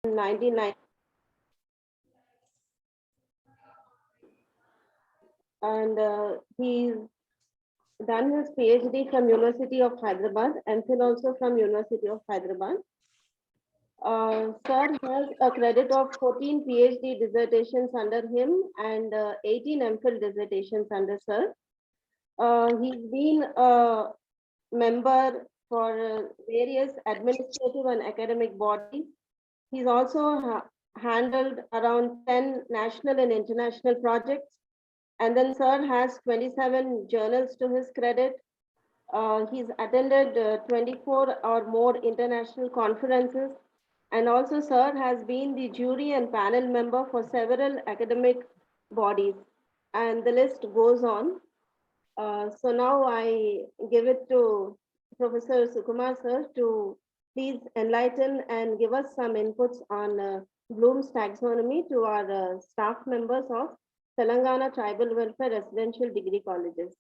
1990, and he's done his PhD from University of Hyderabad, MPhil also from University of Hyderabad. Sir has a credit of 14 PhD dissertations under him and 18 MPhil dissertations under Sir. He's been a member for various administrative and academic bodies. He's also handled around 10 national and international projects. And then Sir has 27 journals to his credit. He's attended 24 or more international conferences. And also Sir has been the jury and panel member for several academic bodies. And the list goes on. So now I give it to Professor Sukumar sir to please enlighten and give us some inputs on Bloom's taxonomy to our staff members of Telangana Tribal Welfare Residential Degree Colleges.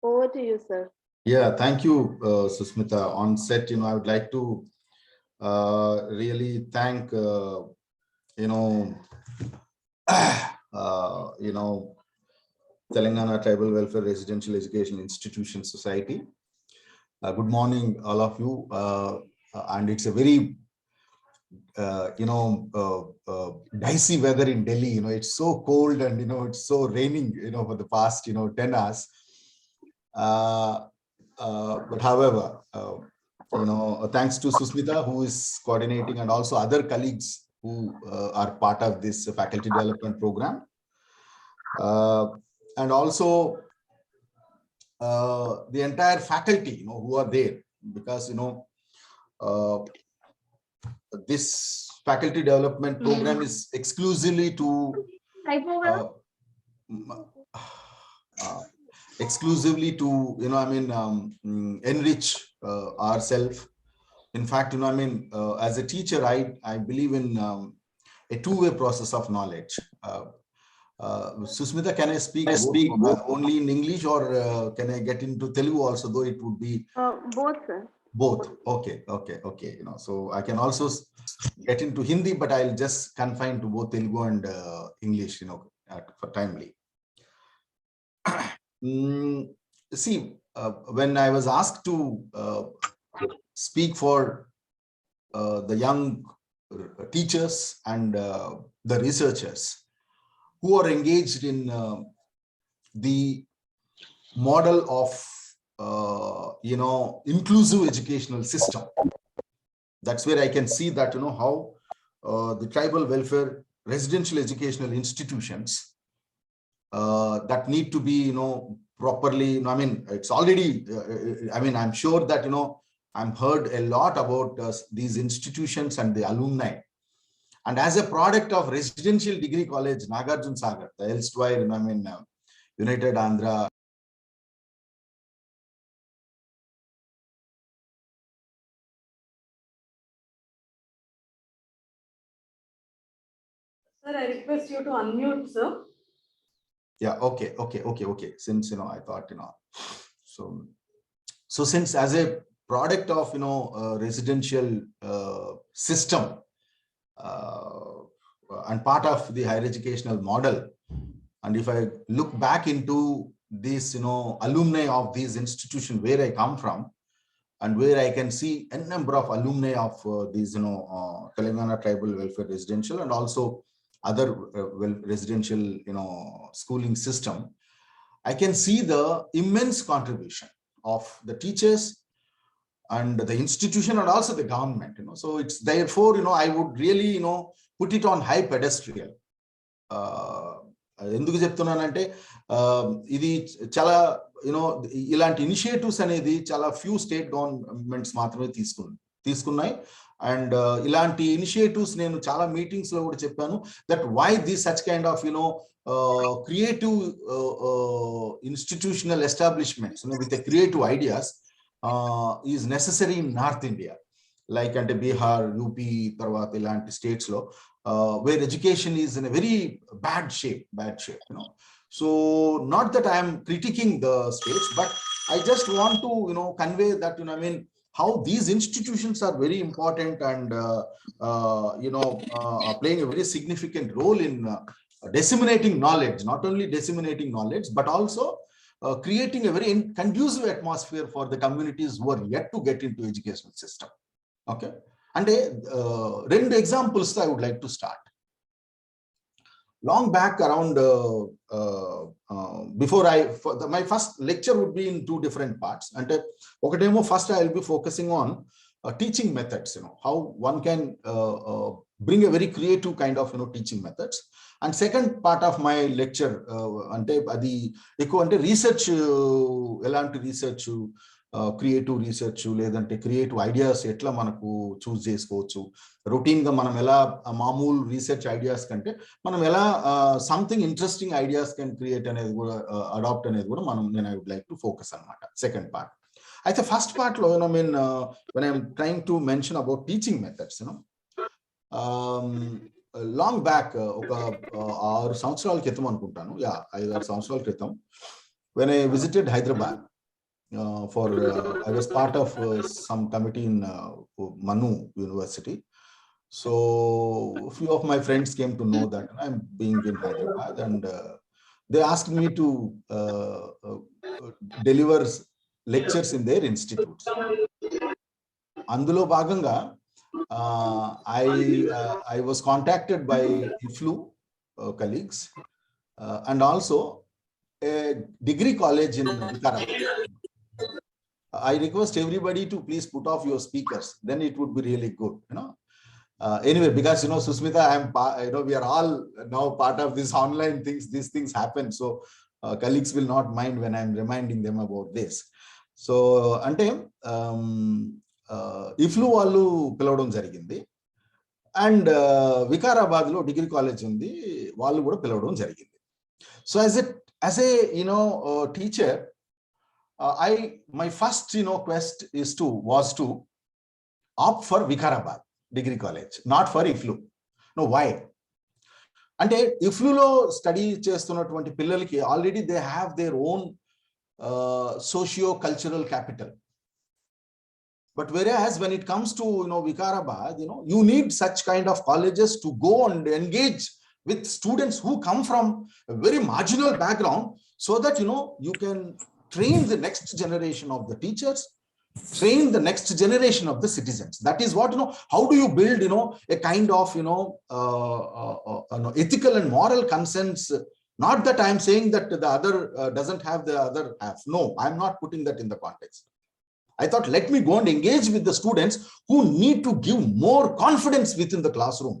Over to you, sir. Yeah, thank you, Susmita. On set, I would like to really thank, Telangana Tribal Welfare Residential Education Institution Society. Good morning, all of you. And it's a very, dicey weather in Delhi. It's so cold and, it's so raining, for the past, 10 hours. But however, thanks to Susmita, who is coordinating, and also other colleagues who are part of this faculty development program. And also the entire faculty, who are there, because, this faculty development program is exclusively to enrich ourselves. In fact, as a teacher, I believe in a two-way process of knowledge. Susmita, can I speak only in English, or can I get into Telugu also, though it would be both, sir. Both. Okay. So I can also get into Hindi, but I'll just confine to both Telugu and English, for timely. See, when I was asked to speak for the young teachers and the researchers who are engaged in the model of inclusive educational system, that's where I can see that how the tribal welfare residential educational institutions that need to be properly, it's already I'm sure that I've heard a lot about these institutions and the alumni. And as a product of Residential Degree College Nagarjuna Sagar, the elsewhere United Andhra. Sir, I request you to unmute, sir. Yeah, okay. Since, I thought, so since as a product of, residential system and part of the higher educational model, and if I look back into this, alumni of these institutions where I come from, and where I can see a number of alumni of these, Telangana Tribal Welfare Residential and also other residential, schooling system, I can see the immense contribution of the teachers and the institution and also the government. So it's therefore, I would really, put it on high pedestal. ఎందుకు చెప్తున్నానంటే ఇది చాలా ఇలాంటి initiatives అనేది చాలా few state governments మాత్రమే తీసుకున్నాయి. And ఇలాంటి initiatives నేను చాలా మీటింగ్స్ లో కూడా చెప్పాను that why this such kind of creative institutional establishments with creative ideas is necessary in North India, like అంటే బీహార్, యూపీ తర్వాత ఇలాంటి స్టేట్స్ లో where education is in a very bad shape. So not that I am critiquing the states, but I just want to convey that how these institutions are very important and are playing a very significant role in disseminating knowledge, not only disseminating knowledge, but also creating a very conducive atmosphere for the communities who are yet to get into educational system. Okay, and two examples I would like to start. Long back around my first lecture would be in two different parts. And first I will be focusing on teaching methods, how one can bring a very creative kind of teaching methods. And second part of my lecture the research research creative research లేదంటే creative ideas ఎట్లా మనకు చూస్ చేసుకోవచ్చు, routine గా మనం ఎలా మామూలు research ideas కంటే మనం ఎలా something interesting ideas can create అనేది కూడా అడాప్ట్ అనేది కూడా నేను I would like to focus అన్నమాట సెకండ్ పార్ట్. అయితే ఫస్ట్ పార్ట్ లో when I'm trying to mention about teaching methods, long back ఒక 6 సంవత్సరాల క్రితం అనుకుంటాను, 5-6 సంవత్సరాల క్రితం when I visited Hyderabad I was part of some committee in Manu University. So a few of my friends came to know that I'm being in Hyderabad, and they asked me to deliver lectures in their institutes. Andulo bhaganga I was contacted by IFLU colleagues and also a degree college in Vikarabad. I request everybody to please put off your speakers, then it would be really good, anyway, because Susmita, we are all now part of this online things, these things happen, so colleagues will not mind when I'm reminding them about this. So ante IFLU వాళ్ళు పిలవడం జరిగింది, and Vikarabad లో degree college ఉంది, వాళ్ళు కూడా పిలవడం జరిగింది. So as a teacher, my first quest was to opt for Vikarabad degree college, not for IFLU. No, why? అంటే IFLU లో స్టడీ చేస్తున్నటువంటి పిల్లలకి already they have their own socio cultural capital. But whereas when it comes to Vikarabad, you need such kind of colleges to go and engage with students who come from a very marginal background, so that you can train the next generation of the teachers, train the next generation of the citizens. That is what how do you build a kind of ethical and moral conscience. Not that I'm saying that the other doesn't have the other half. No, I'm not putting that in the context. I thought, let me go and engage with the students who need to give more confidence within the classroom.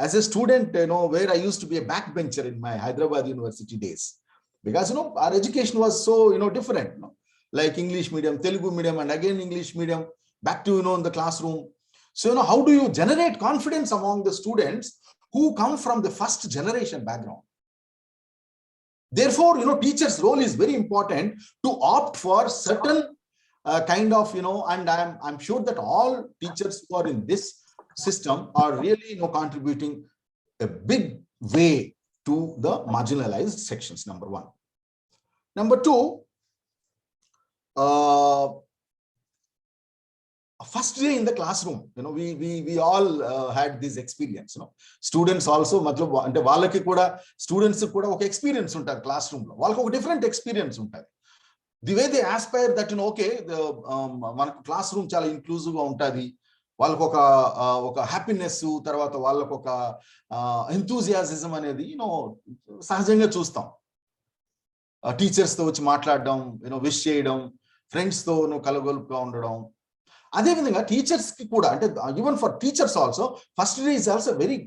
As a student, where I used to be a backbencher in my Hyderabad University days, because our education was so different, like English medium, Telugu medium, and again English medium, back to in the classroom. So how do you generate confidence among the students who come from the first generation background? Therefore, teachers' role is very important to opt for certain kind of and I'm sure that all teachers who are in this system are really contributing a big way to the marginalized sections. Number one. Number two, first day in the classroom, we all had this experience. Students also అంటే వాళ్ళకి కూడా students కూడా ఒక experience ఉంటుంది class room లో, వాళ్ళకి ఒక different experience ఉంటుంది. The way they Aspire that okay మనకు క్లాస్ రూమ్ చాలా ఇంక్లూజివ్ గా ఉంటుంది, వాళ్ళకు ఒక హ్యాపీనెస్, తర్వాత వాళ్ళకు ఒక ఎంతూజియాసిజం అనేది సహజంగా చూస్తాం. టీచర్స్ తో వచ్చి మాట్లాడడం, విష్ చేయడం, ఫ్రెండ్స్ తో కలగొలుపుగా ఉండడం. అదే విధంగా టీచర్స్ కి కూడా, అంటే even for teachers also first day is also very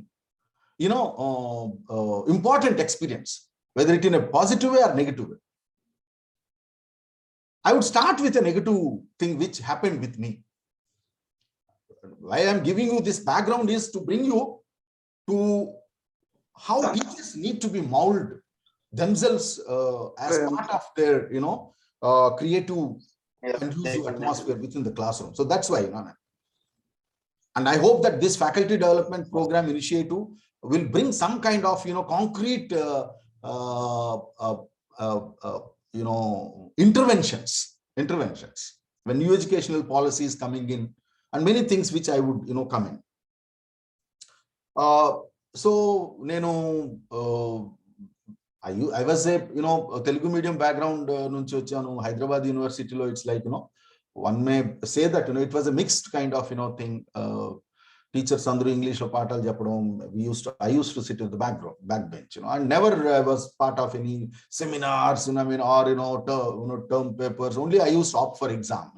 important experience, whether it in a positive way or negative way. I would start with a negative thing which happened with me. Why I'm giving you this background is to bring you to how teachers need to be molded themselves as part of their creative conducive atmosphere within the classroom. So that's why and I hope that this faculty development program initiative will bring some kind of concrete interventions. when new educational policy is coming in, and many things which I would, come in. So, I was a, Telugu medium background, nunchi vachanu, Hyderabad University lo, it's like, one may say that, it was a mixed kind of, thing. Teachers andru English lo paatal cheppadam. I used to sit in the backbench, and never was part of any seminars, or, term papers. Only I used to opt for exam,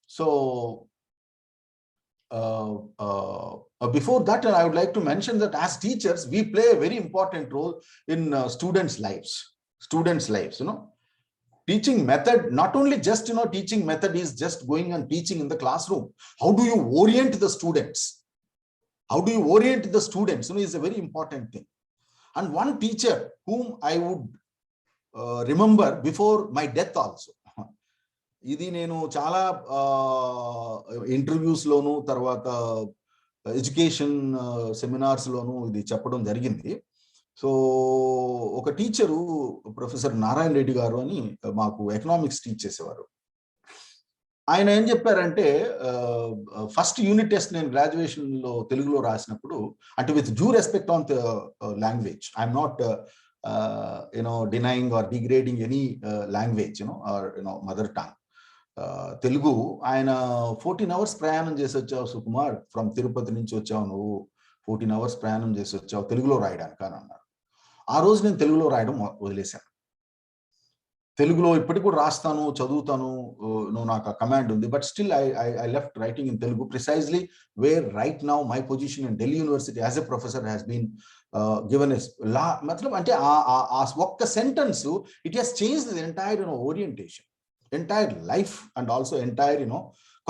So, before that, I would like to mention that as teachers, we play a very important role in students' lives. Teaching method, not only just, teaching method is just going and teaching in the classroom. How do you orient the students? Is a very important thing. And one teacher whom I would remember before my death also. ఇది నేను చాలా interviews లోను తర్వాత education seminars లోను ఇది చెప్పడం జరిగింది. So ఒక teacher professor Narayana Reddy గారు అని మాకు ఎకనామిక్స్ టీచ్ చేసేవారు. ఆయన ఏం చెప్పారంటే, ఫస్ట్ యూనిట్ టెస్ట్ నేను గ్రాడ్యుయేషన్ లో తెలుగులో రాసినప్పుడు, అంటే with due respect on the language, I'm not denying or degrading any language, or mother tongue. Telugu ఆయన 14 hours ప్రయాణం చేసి వచ్చావు సుకుమార్, ఫ్రమ్ తిరుపతి నుంచి వచ్చావు నువ్వు, 14 hours ప్రయాణం చేసి వచ్చావు తెలుగులో రాయడానికి అని అన్నారు. ఆ రోజు నేను తెలుగులో రాయడం వదిలేశాను. తెలుగులో ఇప్పటికి కూడా రాస్తాను, చదువుతాను, నాకు ఆ కమాండ్ ఉంది. But still I left writing in Telugu, precisely where right now my position in Delhi University as a professor has been given as matlab ante aa okka sentence, it has changed the entire orientation, entire life, and also entire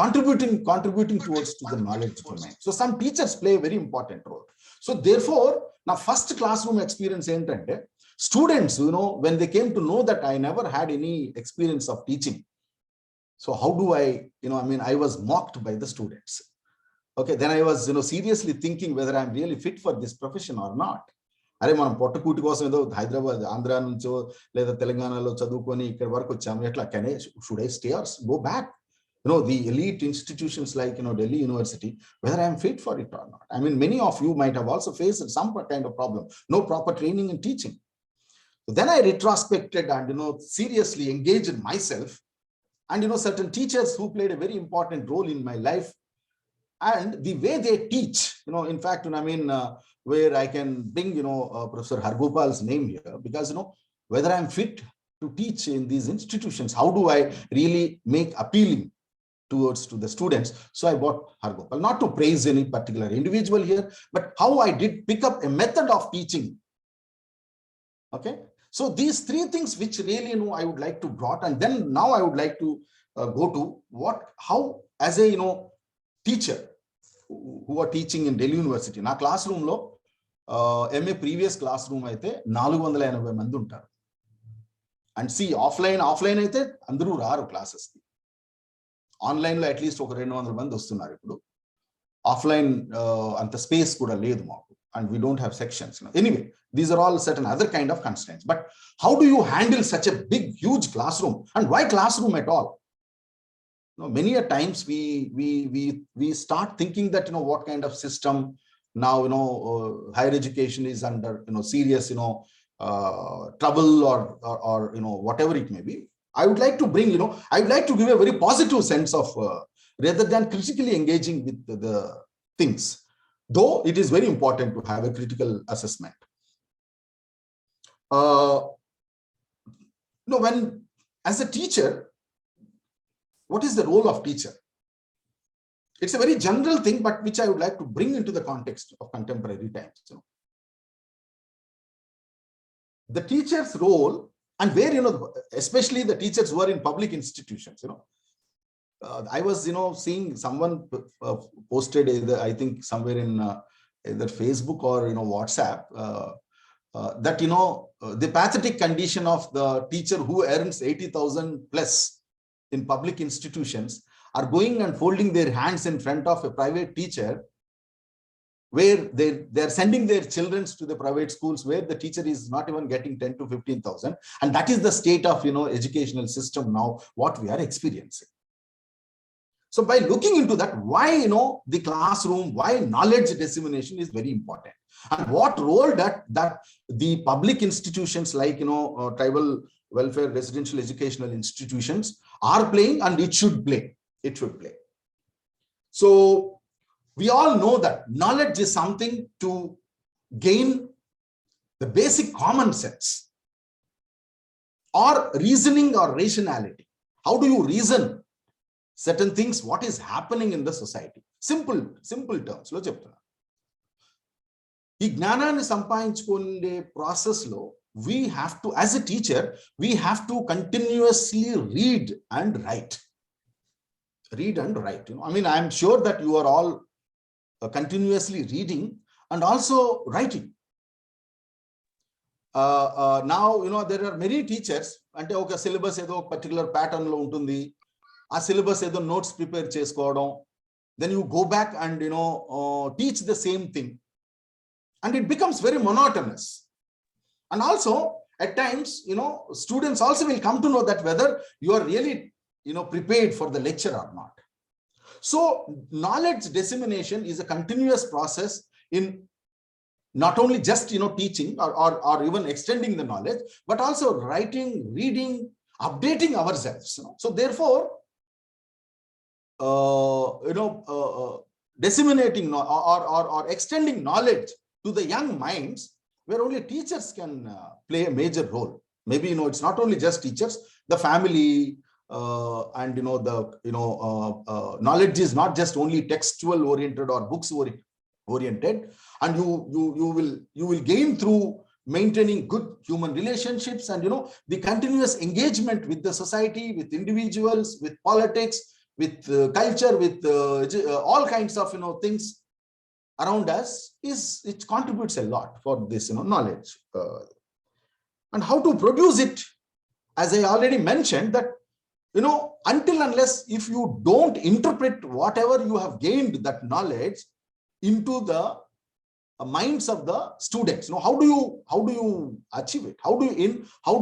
contributing towards to the knowledge domain. So some teachers play a very important role. So therefore now first classroom experience entante students, when they came to know that I never had any experience of teaching, so how do I I was mocked by the students. Okay, then I was seriously thinking whether I'm really fit for this profession or not. అరే మనం పొట్టకూటి కోసం ఏదో హైదరాబాద్, ఆంధ్ర నుంచో లేదా తెలంగాణలో చదువుకొని ఇక్కడ వరకు వచ్చాము, ఎట్లా should I stay or go back? The elite institutions like Delhi University, whether I'm fit for it or not. I mean, many of you might have also faced some kind of problem, no proper training in teaching. So then I retrospected and seriously engaged in myself, and certain teachers who played a very important role in my life, and the way they teach, in fact, where I can bring, Professor Hargopal's name here, because, whether I'm fit to teach in these institutions, how do I really make appealing towards to the students? So I brought Hargopal, not to praise any particular individual here, but how I did pick up a method of teaching. Okay. So these three things which really, I would like to brought, and then now I would like to go to how as a, teacher who are teaching in Delhi University, na classroom lo MA previous classroom aithe 480 mandi untaru, and see offline aithe andaru raru classes ki, online lo at least oka 200 mandi vastunnaru. Ippudu offline anta space kuda ledhu maaku, and we don't have sections. Anyway, these are all certain other kind of constraints. But how do you handle such a big huge classroom, and why classroom at all? Many a times we start thinking that what kind of system now higher education is under serious trouble or whatever it may be. I would like to bring I would like to give a very positive sense of rather than critically engaging with the things, though it is very important to have a critical assessment. When as a teacher, what is the role of teacher? It's a very general thing, but which I would like to bring into the context of contemporary times. The teacher's role, and where, especially the teachers who are in public institutions, I was, seeing someone posted either, I think somewhere in either Facebook or, WhatsApp, that, the pathetic condition of the teacher who earns 80,000 plus in public institutions are going and folding their hands in front of a private teacher, where they're sending their children to the private schools where the teacher is not even getting 10 to 15,000. And that is the state of, educational system now, what we are experiencing. So by looking into that, why, the classroom, why knowledge dissemination is very important, and what role that the public institutions like, tribal welfare residential educational institutions are playing, and it should play. So we all know that knowledge is something to gain the basic common sense or reasoning or rationality. How do you reason certain things, what is happening in the society? Simple terms lo cheptuna. ఈ జ్ఞానాన్ని సంపాదించుకునే process లో we have to, as a teacher, we have to continuously read and write. I mean, I am sure that you are all continuously reading and also writing. Now, there are many teachers, ante oka syllabus edo particular pattern lo untundi, aa syllabus edo notes prepare chesukodam, then you go back and teach the same thing, and it becomes very monotonous. And also at times, students also will come to know that whether you are really prepared for the lecture or not. So knowledge dissemination is a continuous process in not only just teaching or even extending the knowledge, but also writing, reading, updating ourselves. So therefore, disseminating or extending knowledge to the young minds, where only teachers can play a major role. Maybe it's not only just teachers, the family, and knowledge is not just only textual oriented or books oriented, and you will gain through maintaining good human relationships and the continuous engagement with the society, with individuals, with politics, with culture, with all kinds of things around us. It contributes a lot for this knowledge, and how to produce it. As I already mentioned, that until unless if you don't interpret whatever you have gained, that knowledge, into the minds of the students, how do you achieve it? How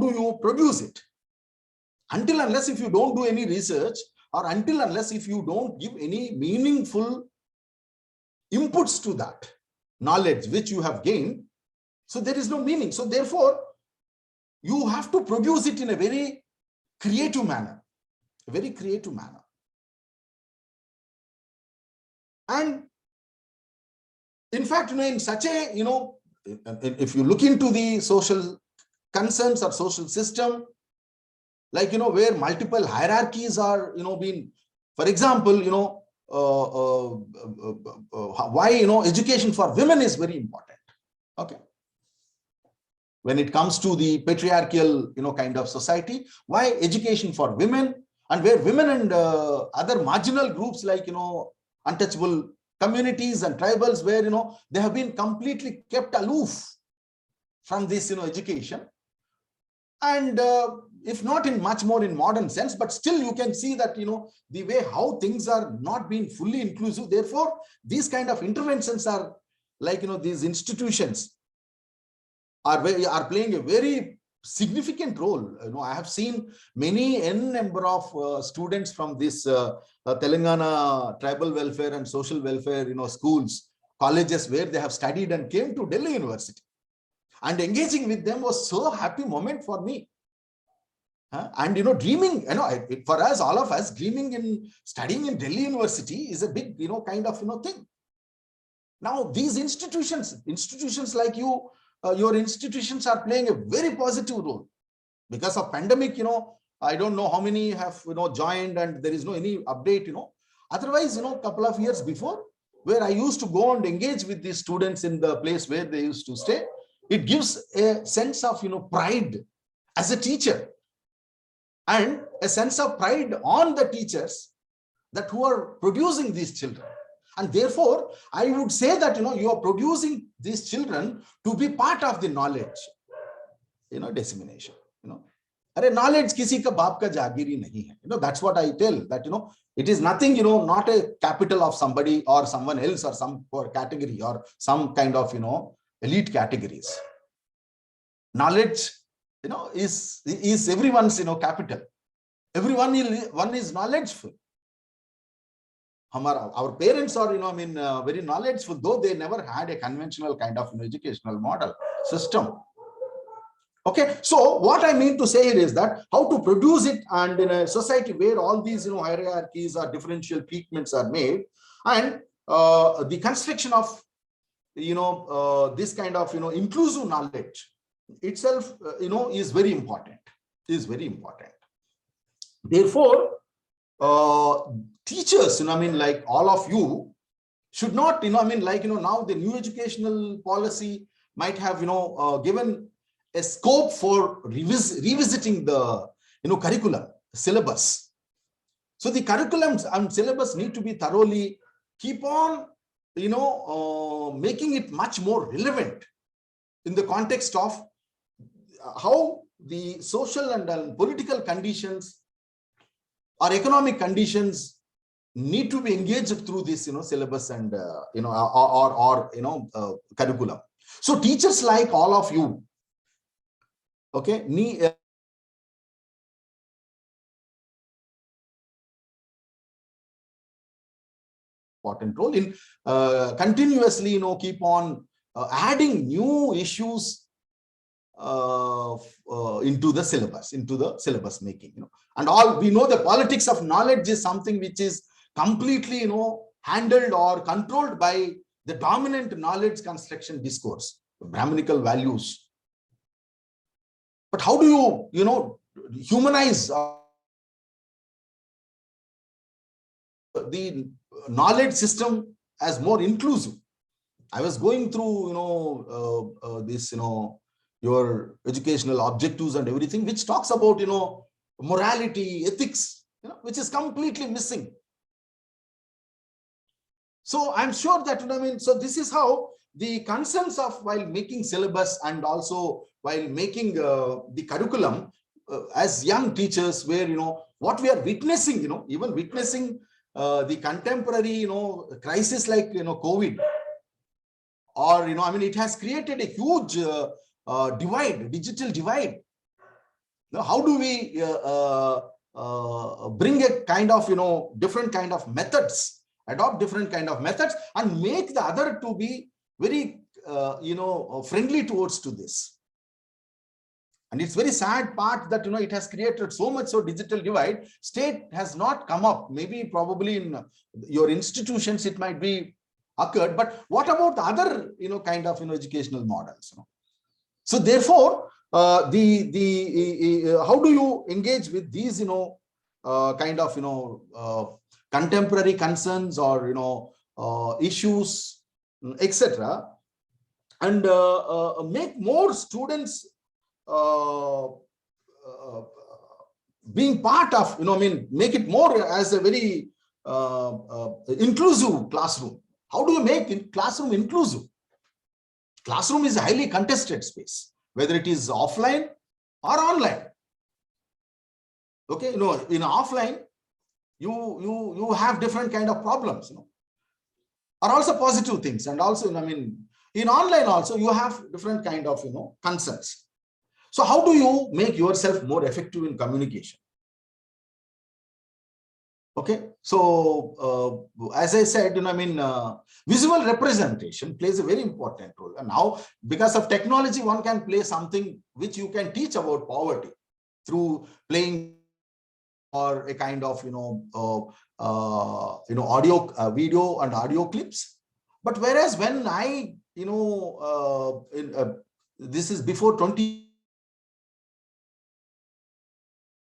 do you produce it? Until unless if you don't do any research, or until unless if you don't give any meaningful inputs to that knowledge which you have gained, so there is no meaning. So therefore, you have to produce it in a very creative manner, And in fact, in such a, if you look into the social concerns or social system, like, where multiple hierarchies are, being, for example, why, education for women is very important. Okay. When it comes to the patriarchal, kind of society, why education for women, and where women and other marginal groups like, untouchable communities and tribals, where, they have been completely kept aloof from this, education. And if not in much more in modern sense, but still you can see that, the way how things are not being fully inclusive. Therefore, these kind of interventions are like, these institutions are playing a very significant role. I have seen n number of students from this Telangana tribal welfare and social welfare, schools, colleges, where they have studied and came to Delhi University, and engaging with them was so happy moment for me. And dreaming, for us, all of us, dreaming in studying in Delhi University is a big, kind of thing. Now these institutions like your institutions are playing a very positive role. Because of pandemic, I don't know how many have joined, and there is no any update. Otherwise, couple of years before, where I used to go and engage with these students in the place where they used to stay, it gives a sense of pride as a teacher, and a sense of pride on the teachers that who are producing these children. And therefore, I would say that you are producing these children to be part of the knowledge dissemination. Knowledge kisi ka baap ka jagiri nahi hai. That's what I tell, that it is nothing, not a capital of somebody or someone else or some category or some kind of elite categories. Knowledge is everyone's capital. Everyone is knowledgeful. our parents are, very knowledgeful, though they never had a conventional kind of educational model system. Okay, so what I mean to say here is that how to produce it, and in a society where all these hierarchies or differential treatments are made, and the construction of this kind of inclusive knowledge itself is very important, Therefore, teachers, like all of you, should not, now the new educational policy might have, given a scope for revisiting the, curriculum, syllabus. So the curriculums and syllabus need to be thoroughly keep on, making it much more relevant in the context of how the social and political conditions or economic conditions need to be engaged through this, syllabus and, curriculum. So teachers like all of you, okay, need important role in continuously, keep on adding new issues into the syllabus making, and all we know the politics of knowledge is something which is completely, handled or controlled by the dominant knowledge construction discourse, Brahminical values. But how do you, humanize the knowledge system as more inclusive? I was going through, this, your educational objectives and everything, which talks about, morality, ethics, which is completely missing. So I'm sure that, so this is how the concerns of while making syllabus and also while making the curriculum as young teachers, where, what we are witnessing, even witnessing the contemporary, crisis like, COVID, or, it has created a huge divide, digital divide. Now, how do we bring a kind of, different kind of methods, adopt different kind of methods, and make the other to be very, friendly towards to this? And it's very sad part that, it has created so much digital divide. State has not come up. Maybe probably in your institutions, it might be occurred, but what about the other, kind of, educational models? So therefore, how do you engage with these, kind of, contemporary concerns or, issues, etc., and make more students being part of, make it more as a very inclusive classroom. How do you make classroom inclusive? Classroom is a highly contested space, whether it is offline or online. Okay, in offline, you have different kind of problems, are also positive things, and also, in online also you have different kind of, concerns. So how do you make yourself more effective in communication? Okay, so as I said, visual representation plays a very important role. And now, because of technology, one can play something which you can teach about poverty through playing or a kind of, audio, video and audio clips. But whereas when I, this is before 20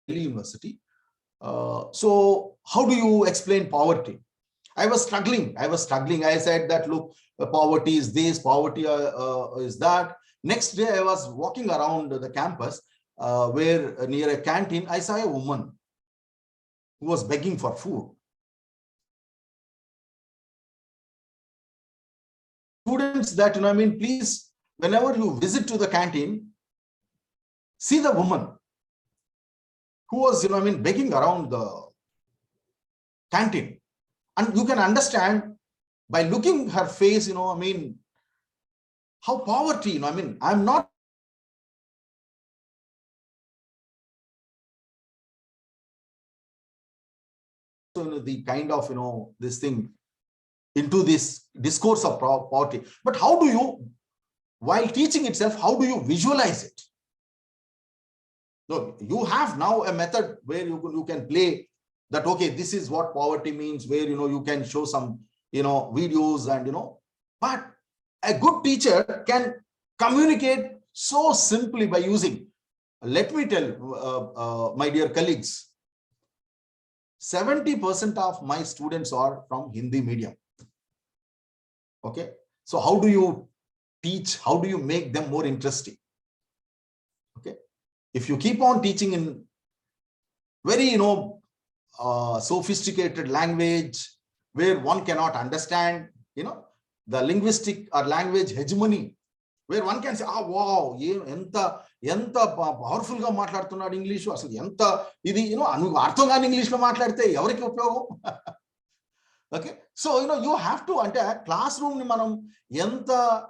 university. So how do you explain poverty? I was struggling. I said that, look, poverty is this, poverty is that. Next day, I was walking around the campus where near a canteen, I saw a woman who was begging for food. Students that, please, whenever you visit to the canteen, see the woman who was, begging around the canteen. And you can understand by looking her face, how poverty, I'm not the kind of, this thing into this discourse of poverty. But how do you, while teaching itself, how do you visualize it? No, you have now a method where you can play that, okay, this is what poverty means, where, you can show some, videos and, but a good teacher can communicate so simply by using, let me tell, my dear colleagues, 70% of my students are from Hindi medium. Okay. So how do you teach? How do you make them more interesting? Okay. If you keep on teaching in very, sophisticated language where one cannot understand, the linguistic or language hegemony, where one can say, wow, enta powerful ga maatladutunnadu English, asalu enta idi, anu artham gaani English lo maatladite evariki upyogam. Okay, so you have to, ante classroom ni manam enta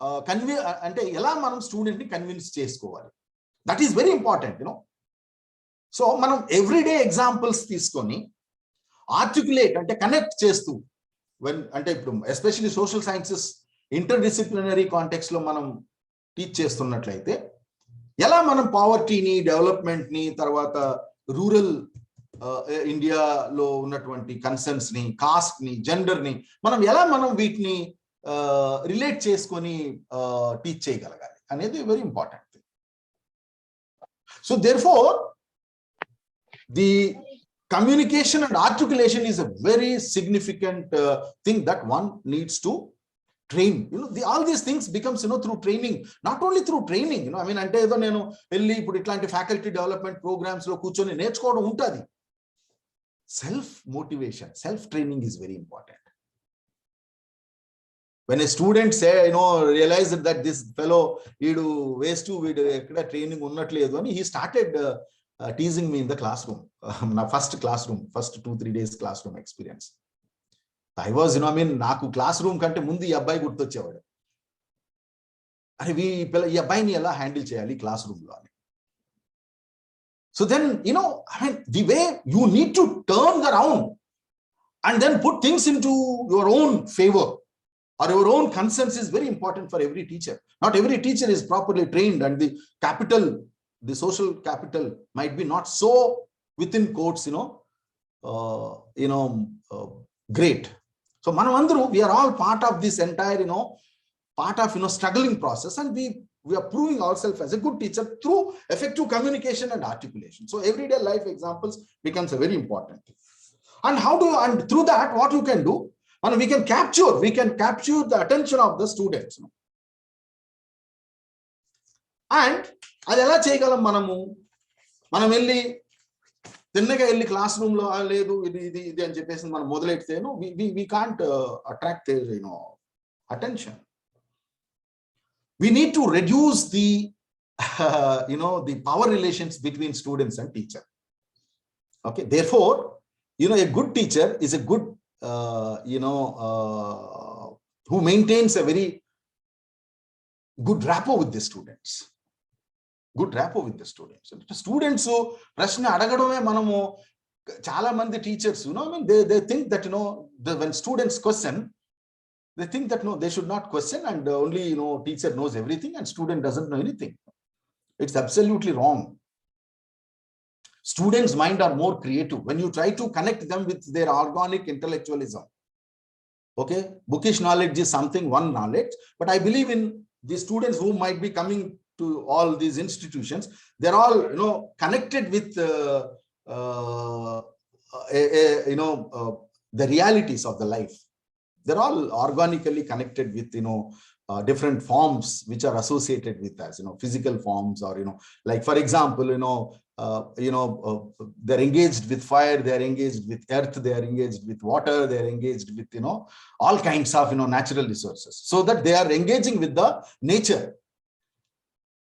convey ante ela manam student ni convince chesukovali, that is very important. So manam everyday examples teeskoni articulate ante connect chestu, when ante especially social sciences interdisciplinary context lo manam teach chestunnatlaite ela manam poverty ni, development ni, tarvata rural India lo unnatvanti concerns ni, caste ni, gender ni, manam వీటిని relate చేసుకొని teach చేయగలగాలి అనేది very important thing. So therefore the communication and articulation is a very significant thing that one needs to train. All these things becomes, through training, not only through training, I mean, ante edo nenu velli ipudu itlanti faculty development programs lo కూర్చొని నేర్చుకోవడం ఉంటది. Self motivation, self training is very important. When a student say, realized that this fellow idu waste to video ekkada training unnatledu ani, he started teasing me in the classroom. My first 2-3 days classroom experience. I was, నాకు class room కంటే ముందు ఈ అబ్బాయి గుర్తొచ్చేవాడు. అరే ఈ అబ్బాయిని ఎలా handle చేయాలి క్లాస్ రూమ్ లో అని. So then, the way you need to turn around and then put things into your own favor or your own concerns is very important for every teacher. Not every teacher is properly trained, and the social capital might be not so, within quotes, great. So manamandaru, we are all part of this entire, part of, struggling process, and we are proving ourselves as a good teacher through effective communication and articulation. So everyday life examples becomes a very important thing. And through that, what you can do, and we can capture the attention of the students. And అది ఎలా చేయగలం మనం వెళ్ళి తిన్నగా వెళ్ళి class room లో లేదు ఇది అని చెప్పేసి మనం మొదలెడితే we can't attract their attention. We need to reduce the the power relations between students and teacher. Okay, therefore, a good teacher is a good who maintains a very good rapport with the students. Good rapport with the students. Students ప్రశ్న అడగడమే మనము చాలా మంది teachers they think that when students question, they think that no, they should not question, and only teacher knows everything and student doesn't know anything. It's absolutely wrong. Students' mind are more creative when you try to connect them with their organic intellectualism. Okay, bookish knowledge is something, one knowledge, but I believe in the students who might be coming to all these institutions, they're all connected with the realities of the life. They're all organically connected with different forms which are associated with us, physical forms, or like for example, they're engaged with fire, they're engaged with earth, they are engaged with water, they're engaged with all kinds of natural resources, so that they are engaging with the nature.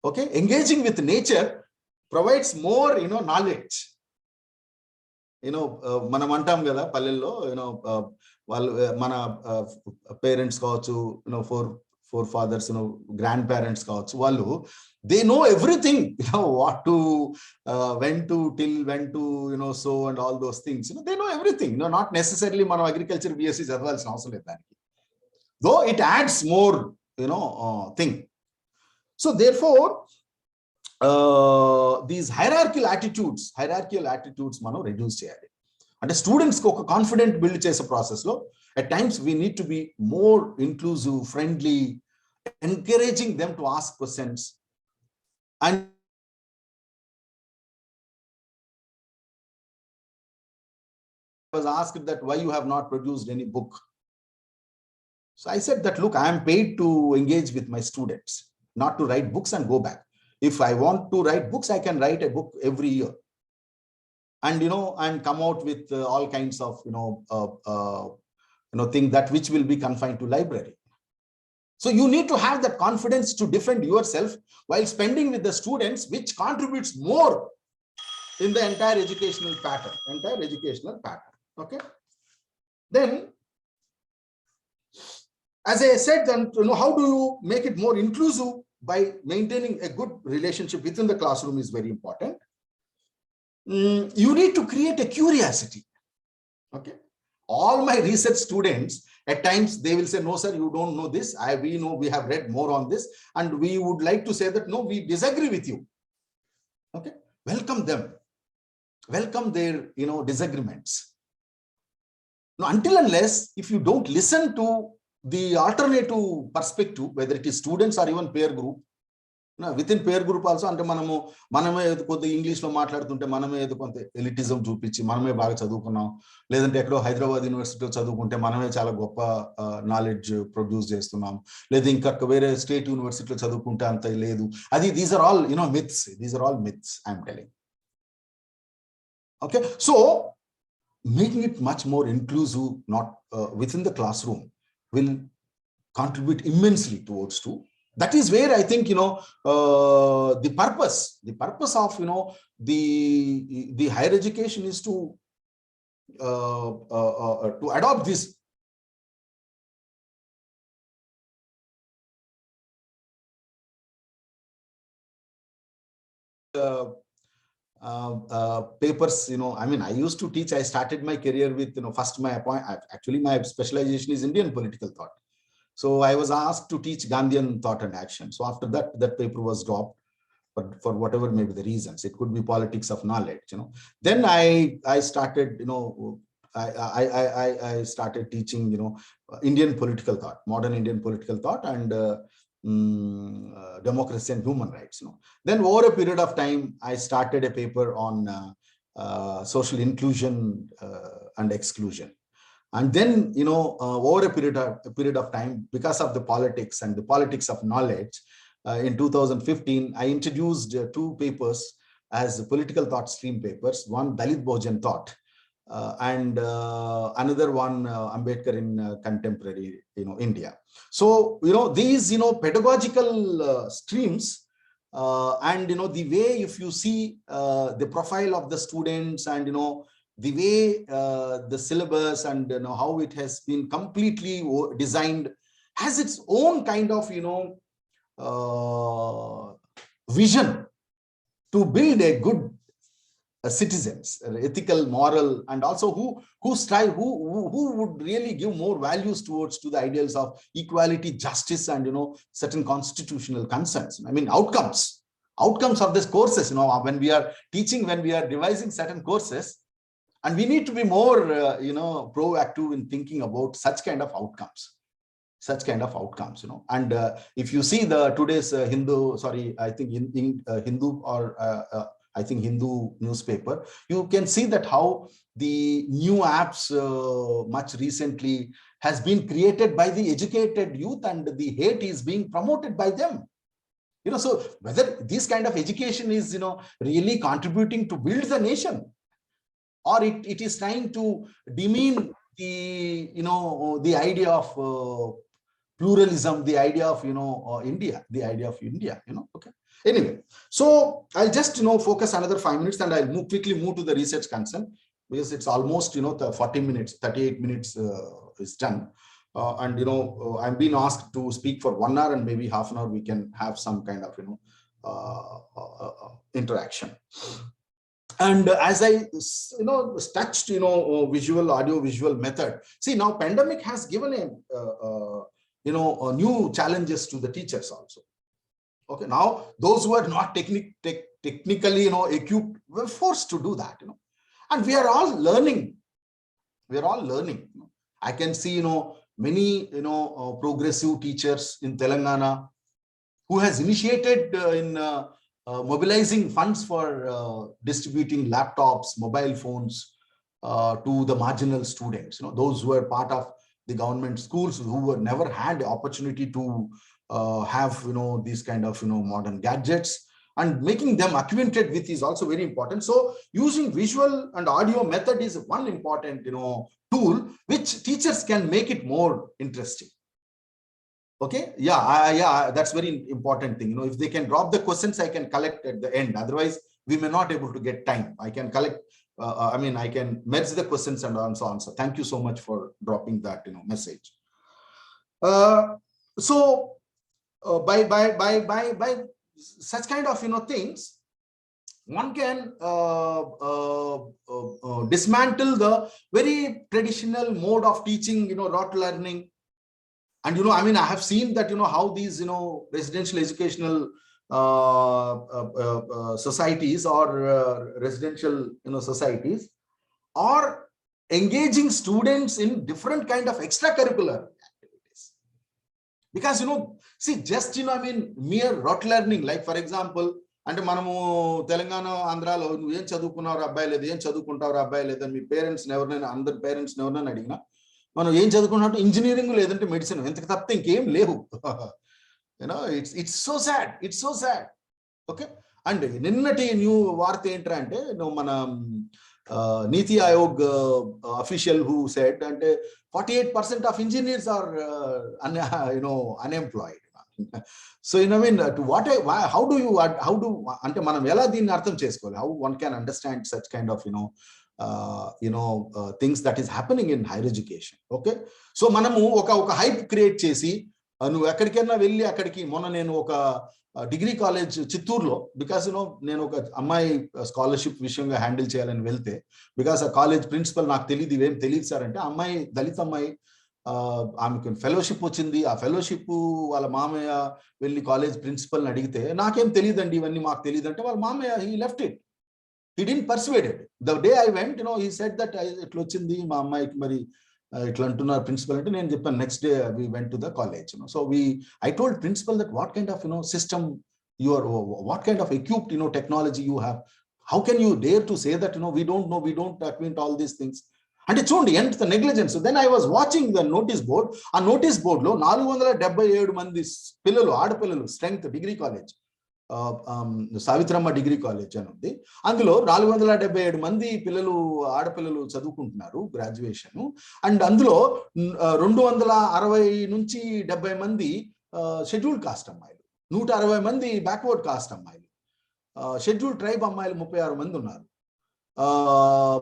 Okay, engaging with nature provides more knowledge. మనం అంటాం కదా పల్లెల్లో, వాళ్ళు మన parents కావచ్చు, forefathers, grandparents, they know everything, what to, when to, sow and all those things. They know everything. Not necessarily mano agriculture BSc chadavalsina avasaram ledhu daniki. Though it adds more, thing. So therefore, these hierarchical attitudes మనం reduce చేయాలి. అంటే స్టూడెంట్స్కి ఒక confident build చేసే ప్రాసెస్లో at times we need to be more inclusive, friendly, encouraging them to ask questions. And I was asked that why you have not produced any book. So I said that, look, I am paid to engage with my students, not to write books and go back. If I want to write books, I can write a book every year. And, and come out with all kinds of, thing that which will be confined to library. So you need to have that confidence to defend yourself while spending with the students, which contributes more in the entire educational pattern, okay? Then, as I said, then, how do you make it more inclusive? By maintaining a good relationship within the classroom is very important. You need to create a curiosity, okay? All my research students, at times they will say, no, sir, you don't know this. We know, we have read more on this, and we would like to say that, no, we disagree with you. Okay, welcome them, welcome their, disagreements. Now, until unless, if you don't listen to the alternative perspective, whether it is students or even peer group, within peer group also, అంటే మనమే కొద్ది ఇంగ్లీష్లో మాట్లాడుతుంటే మనమే కొంత elitism చూపించి మనమే బాగా చదువుకున్నాం, లేదంటే ఎక్కడో హైదరాబాద్ యూనివర్సిటీలో చదువుకుంటే మనమే చాలా గొప్ప నాలెడ్జ్ ప్రొడ్యూస్ చేస్తున్నాం, లేదా ఇంకా వేరే స్టేట్ యూనివర్సిటీలో చదువుకుంటే అంత లేదు. అది these are all myths. These are all myths, I'm telling. Okay, so making it much more inclusive, not within the classroom, will contribute immensely towards to. That is where I think, the purpose of, the higher education is to adopt this papers. I mean, I used to teach. I started my career with, first actually my specialization is Indian political thought. So I was asked to teach Gandhian thought and action. So after that, that paper was dropped, but for whatever may be the reasons. It could be politics of knowledge, Then I started, I started teaching, Indian political thought, modern Indian political thought, and democracy and human rights. Then over a period of time, I started a paper on social inclusion and exclusion. And then, over a period of time, because of the politics and the politics of knowledge, in 2015, I introduced two papers as political thought stream papers. One, Dalit Bojan thought, and another one, Ambedkar in contemporary, India. So, these, pedagogical streams, and, the way, if you see the profile of the students and, the way the syllabus and how it has been completely designed, has its own kind of vision to build a good citizens, ethical, moral, and also who strive, who would really give more values towards to the ideals of equality, justice, and certain constitutional concerns. I mean, outcomes of these courses. When we are teaching, when we are devising certain courses. And we need to be more, proactive in thinking about such kind of outcomes. And if you see the today's Hindu or I think Hindu newspaper, you can see that how the new apps much recently has been created by the educated youth, and the hate is being promoted by them. So whether this kind of education is, really contributing to build the nation, or it is trying to demean the, the idea of pluralism, the idea of, India, okay. Anyway, so I'll just, focus another 5 minutes, and I'll quickly move to the research concern, because it's almost, 40 minutes, 38 minutes is done. And I'm being asked to speak for 1 hour, and maybe half an hour we can have some kind of interaction. And as I touched visual, audio visual method, see, now pandemic has given a new challenges to the teachers also. Okay, now those who are not technically equipped were forced to do that, and we are all learning. I can see many progressive teachers in Telangana who has initiated in mobilizing funds for distributing laptops, mobile phones to the marginal students, those who are part of the government schools, who were never had the opportunity to have these kind of modern gadgets, and making them acquainted with is also very important. So using visual and audio method is one important tool which teachers can make it more interesting. Okay, yeah, that's very important thing. If they can drop the questions, I can collect at the end. Otherwise, we may not able to get time. I can collect. I can merge the questions and answer. Thank you so much for dropping that message. So by such kind of things, one can dismantle the very traditional mode of teaching, rote learning. And I have seen that how these residential educational societies or residential societies are engaging students in different kind of extracurricular activities. Because see, just mere rote learning, like for example, అంటే మనము తెలంగాణ ఆంధ్రాలో నువ్వు ఏం చదువుకున్నావు అబ్బాయి లేదు, ఏం చదువుకుంటావు అబ్బాయి లేదా, మీ పేరెంట్స్ ఎవరినైనా, అందరి పేరెంట్స్ ఎవరినైనా అడిగినా మనం ఏం చదువుకున్నట్టు ఇంజనీరింగ్ లేదంటే మెడిసిన్, ఎంతకు తప్పితే ఇంకేం లేవు. It's so sad. Okay, and నిన్నటి న్యూ వార్త ఏంట్రా అంటే మన నీతి ఆయోగ్ అఫీషియల్ హూ సెడ్ అంటే 48% of engineers are unemployed. So how do అంటే మనం ఎలా దీన్ని అర్థం చేసుకోవాలి? How one can understand such kind of things that is happening in higher education. Okay, so మనము ఒక హైప్ క్రియేట్ చేసి నువ్వు ఎక్కడికైనా వెళ్ళి అక్కడికి, మొన్న నేను ఒక డిగ్రీ కాలేజ్ చిత్తూరులో, బికాస్ నేను ఒక అమ్మాయి స్కాలర్షిప్ విషయంగా హ్యాండిల్ చేయాలని వెళ్తే, బికాస్ ఆ కాలేజ్ ప్రిన్సిపల్ నాకు తెలియదు, ఇవేం తెలియదు సార్ అంటే, అమ్మాయి దళిత అమ్మాయి, ఆమెకు ఫెలోషిప్ వచ్చింది. ఆ ఫెలోషిప్ వాళ్ళ మామయ్య వెళ్ళి కాలేజ్ ప్రిన్సిపల్ని అడిగితే, నాకేం తెలియదండి ఇవన్నీ, మాకు తెలియదు అంటే, వాళ్ళ మామయ్య he left it. He didn't persuade it. The day I went, he said that ఇట్లా వచ్చింది మా అమ్మాయికి, మరి ఇట్లా అంటున్నారు ప్రిన్సిపల్ అంటే, నేను చెప్పాను next day we went to the college. So I told principal that what kind of system you are, what kind of equipped technology you have. How can you dare to say that we don't know, we don't acquaint all these things. అంటే చూడండి ఎంత negligence. Then I was watching the notice board. ఆ notice board లో 477 మంది పిల్లలు, ఆడపిల్లలు strength, degree college, Savitramma degree college అని ఉంది. అందులో 477 మంది పిల్లలు, ఆడపిల్లలు చదువుకుంటున్నారు గ్రాడ్యుయేషన్. అండ్ అందులో 260 నుంచి 70 మంది షెడ్యూల్డ్ కాస్ట్ అమ్మాయిలు, 160 మంది బ్యాక్వర్డ్ కాస్ట్ అమ్మాయిలు, షెడ్యూల్డ్ ట్రైబ్ అమ్మాయిలు 36 మంది ఉన్నారు,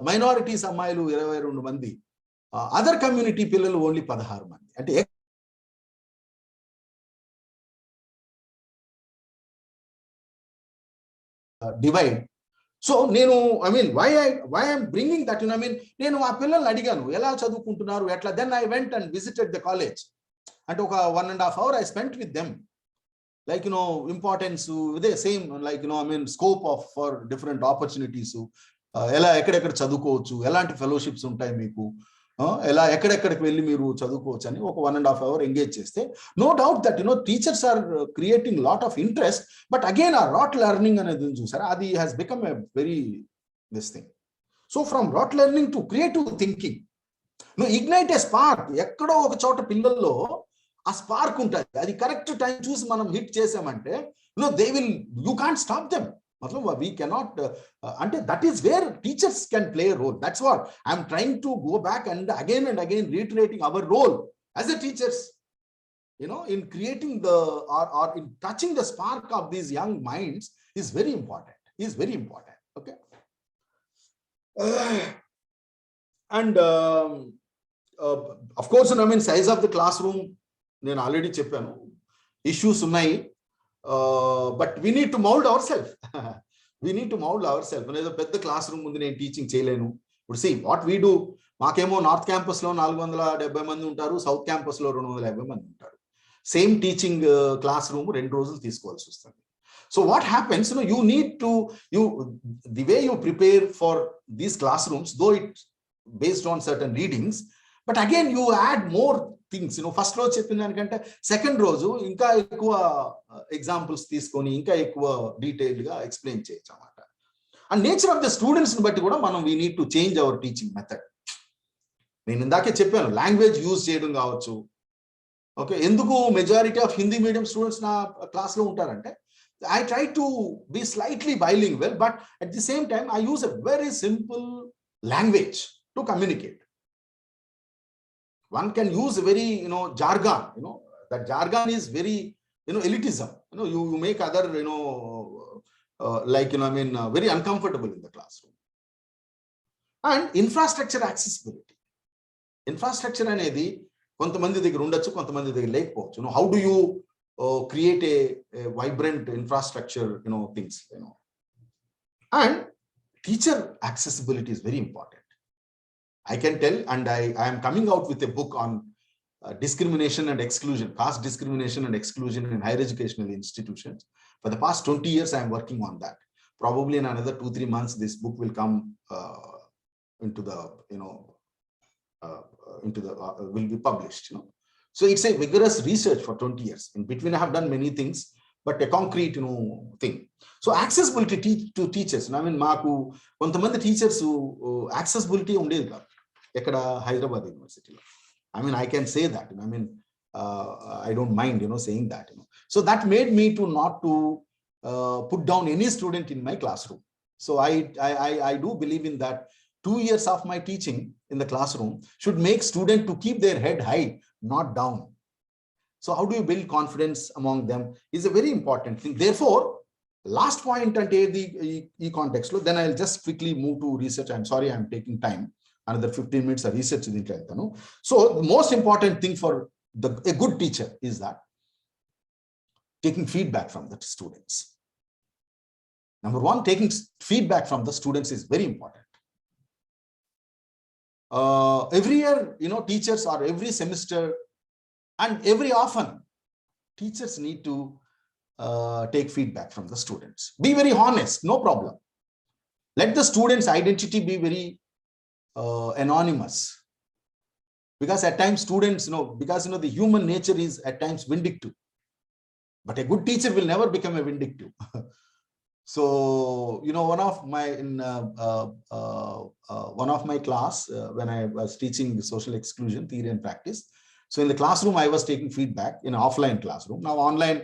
మైనారిటీస్ అమ్మాయిలు 22 మంది, అదర్ కమ్యూనిటీ పిల్లలు ఓన్లీ 16 మంది. అంటే డివైడ్. సో నేను వై ఐఎమ్ బ్రింగింగ్ దట్, నేను ఆ పిల్లల్ని అడిగాను ఎలా చదువుకుంటున్నారు ఎట్లా. Then I went and visited the college. అంటే ఒక 1.5 hours I spent with them, like importance, ఇదే same like scope of for different opportunities, ఎలా ఎక్కడెక్కడ చదువుకోవచ్చు, ఎలాంటి ఫెలోషిప్స్ ఉంటాయి మీకు, ఎలా ఎక్కడెక్కడికి వెళ్ళి మీరు చదువుకోవచ్చు అని ఒక 1.5 hours ఎంగేజ్ చేస్తే, no doubt that teachers are creating lot of interest. But again ఆ రాట్ లెర్నింగ్ అనేది చూసారా, అది has become a very this thing. So from rote learning to creative thinking, ignite a spark. ఎక్కడో ఒక చోట పిల్లల్లో ఆ స్పార్క్ ఉంటుంది, అది కరెక్ట్ టైం చూసి మనం హిట్ చేసామంటే they will, you can't stop them. We cannot, that is where teachers can play a role. That's what I'm trying to go back and again reiterating our role as a teachers, in creating or in touching the spark of these young minds is very important. Okay. And of course, I mean, size of the classroom, నేను already చెప్పాను, issues ఉన్నాయి, but we need to mold ourselves. We need to mold ourselves. ఏదో పెద్ద class room ముందు నేను teaching చేయలేను. ఇప్పుడు see what we do, మాకేమో నార్త్ క్యాంపస్ లో 470 మంది ఉంటారు, సౌత్ క్యాంపస్ లో 250 మంది ఉంటారు. సేమ్ టీచింగ్ క్లాస్ రూమ్ 2 రోజులు తీసుకోవాల్సి వస్తుంది. So what happens, you need to, the way you prepare for these classrooms, though it's based on certain readings, but again you add more things. First రోజు చెప్పిన దానికంటే second రోజు ఇంకా ఎక్కువ examples తీసుకొని ఇంకా ఎక్కువ డీటెయిల్డ్ గా ఎక్స్ప్లెయిన్ చేయొచ్చు అన్నమాట. And nature of the students ని బట్టి కూడా మనం we need to change our teaching method. నేను ఇందాకే చెప్పాను, లాంగ్వేజ్ యూజ్ చేయడం కావచ్చు. ఓకే, ఎందుకు majority of Hindi medium students నా క్లాస్ లో ఉంటారంటే, I try to be slightly bilingual, but at the same time, I use a very simple language to communicate. One can use a very, jargon, that jargon is very, elitism. You make other, very uncomfortable in the classroom. And infrastructure accessibility. Infrastructure anedi kontamandi దగ్గర ఉండొచ్చు, కొంతమంది దగ్గర లేకపోవచ్చు. How do you create a vibrant infrastructure, things, and teacher accessibility is very important. I can tell, and I am coming out with a book on discrimination and exclusion, caste discrimination and exclusion in higher educational institutions. For the past 20 years, I am working on that. Probably in another 2-3 months, this book will come into the, will be published, So it's a vigorous research for 20 years. In between, I have done many things, but a concrete, thing. So accessibility to teachers. I mean, maaku kontamandi teachers accessibility undedi kaadu ekkada Hyderabad University lo. I mean, I can say that. I mean, I don't mind, saying that. So that made me to not to put down any student in my classroom. So I do believe in that. 2 years of my teaching in the classroom should make students to keep their head high, not down. So how do you build confidence among them is a very important thing. Therefore, last point and the context, then I'll just quickly move to research. I'm sorry, I'm taking time. Another 15 minutes of research. So the most important thing for a good teacher is that taking feedback from the students. Number one, taking feedback from the students is very important. Every year, teachers, or every semester and every often, teachers need to take feedback from the students. Be very honest, no problem. Let the students' identity be very anonymous, because at times students, because the human nature is at times vindictive, but a good teacher will never become a vindictive. So, one of my class, when I was teaching social exclusion theory and practice. So in the classroom, I was taking feedback in an offline classroom. Now online,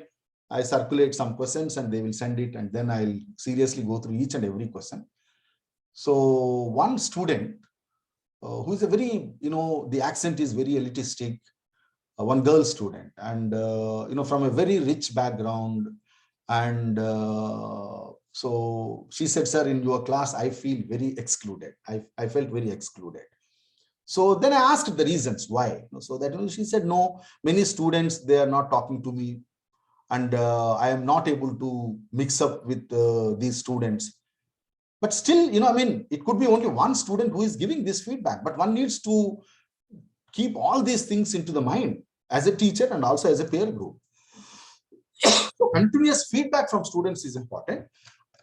I circulate some questions and they will send it, and then I'll seriously go through each and every question. So one student who is a very, the accent is very elitistic, one girl student, and, from a very rich background. And so she said, sir, in your class, I feel very excluded. I felt very excluded. So then I asked the reasons why. So that she said, no, many students, they are not talking to me, and I am not able to mix up with these students. But still, it could be only one student who is giving this feedback, but one needs to keep all these things into the mind as a teacher and also as a peer group. So continuous feedback from students is important.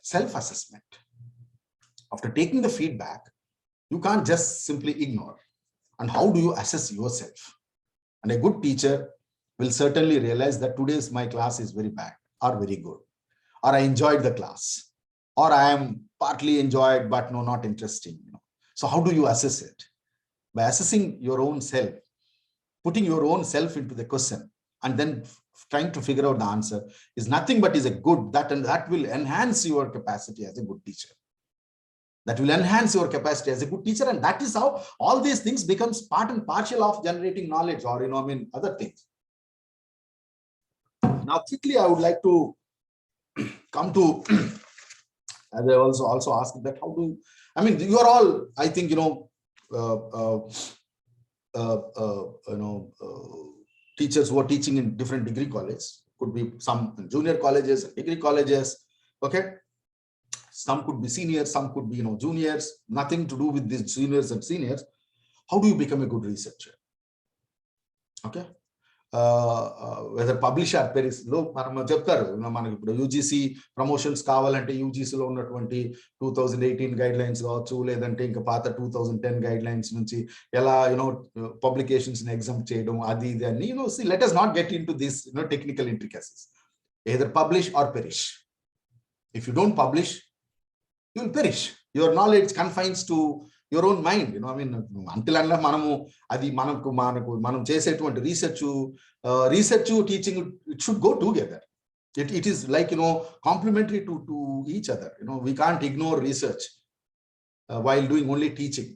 Self-assessment. After taking the feedback, you can't just simply ignore. And how do you assess yourself? And a good teacher will certainly realize that today's my class is very bad or very good, or I enjoyed the class, or I am partly enjoyed, but no, not interesting. So how do you assess it? By assessing your own self, putting your own self into the question, and then trying to figure out the answer is nothing but is a good, and that will enhance your capacity as a good teacher. That will enhance your capacity as a good teacher, and that is how all these things becomes part and parcel of generating knowledge, or other things. Now quickly, I would like to come to, as I also asked that, how do, you are all, I think, teachers who are teaching in different degree colleges, could be some junior colleges, degree colleges, okay? Some could be seniors, some could be, juniors, nothing to do with these juniors and seniors. How do you become a good researcher? Okay. Whether publish or perish లో మనం చెప్తారు మనకి ఇప్పుడు UGC promotions కావాలంటే యూజీసీలో ఉన్నటువంటి 2018 guide lines కావచ్చు, లేదంటే ఇంకా పాత 2010 గైడ్ లైన్స్ నుంచి ఎలా పబ్లికేషన్స్ ని ఎగ్జామ్ చేయడం, అది ఇది అని let us not get into this technical intricacies. Either publish or perish. If you don't publish, you will perish. Your knowledge confines to your own mind. Until unless మనం చేసేటువంటి research teaching, it should go together. It is like complementary to each other. We can't ignore research while doing only teaching.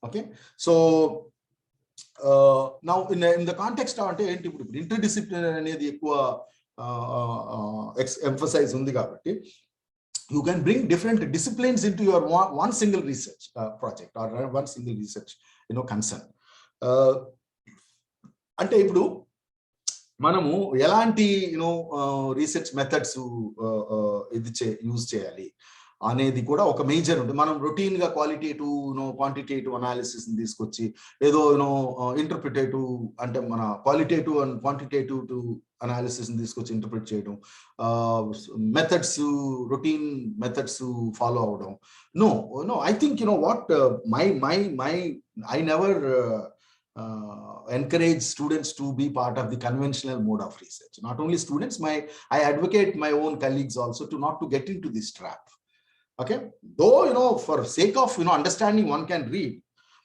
Okay, so now in the context అంటే ఏంటి, ఇప్పుడు interdisciplinary అనేది ఎక్కువ emphasize ఉంది కాబట్టి you can bring different disciplines into your one single research project or one single research concern. అంటే ఇప్పుడు మనము ఎలాంటి రీసెర్చ్ మెథడ్స్ యూజ్ చేయాలి అనేది కూడా ఒక మేజర్ ఉంటుంది. మనం రొటీన్ గా క్వాలిటేటివ్ క్వాంటిటేటివ్ అనాలిసిస్ తీసుకొచ్చి ఏదో ఇంటర్ప్రిటేటివ్ అంటే మన qualitative and quantitative to analysis తీసుకొచ్చి ఇంటర్ప్రిట్ చేయడం, మెథడ్స్ రొటీన్ మెథడ్స్ ఫాలో అవడం. No I think what I never encourage students to be part of the conventional mode of research. Not only students, I advocate my own colleagues also to not to get into this trap. Okay, though for sake of understanding, one can read,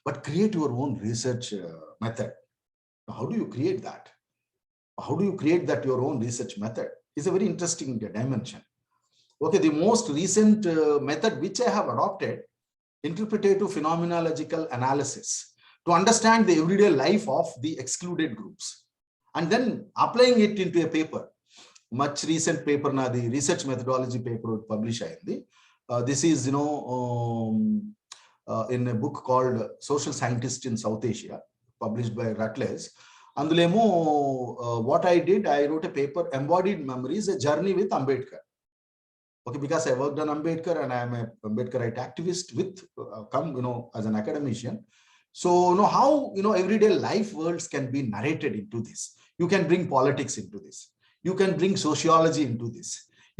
but create your own research method. How do you create that? How do you create that your own research method? Is a very interesting dimension. Okay, the most recent method which I have adopted, interpretative phenomenological analysis, to understand the everyday life of the excluded groups and then applying it into a paper. Much recent paper na the research methodology paper published ayindi. This is in a book called Social Scientists in South Asia, published by Routledge. Andulemo what I did, I wrote a paper, Embodied Memories, a journey with Ambedkar. Okay, because I worked on Ambedkar and I am a Ambedkarite activist with as an academician. So how everyday life worlds can be narrated into this. You can bring politics into this, you can bring sociology into this,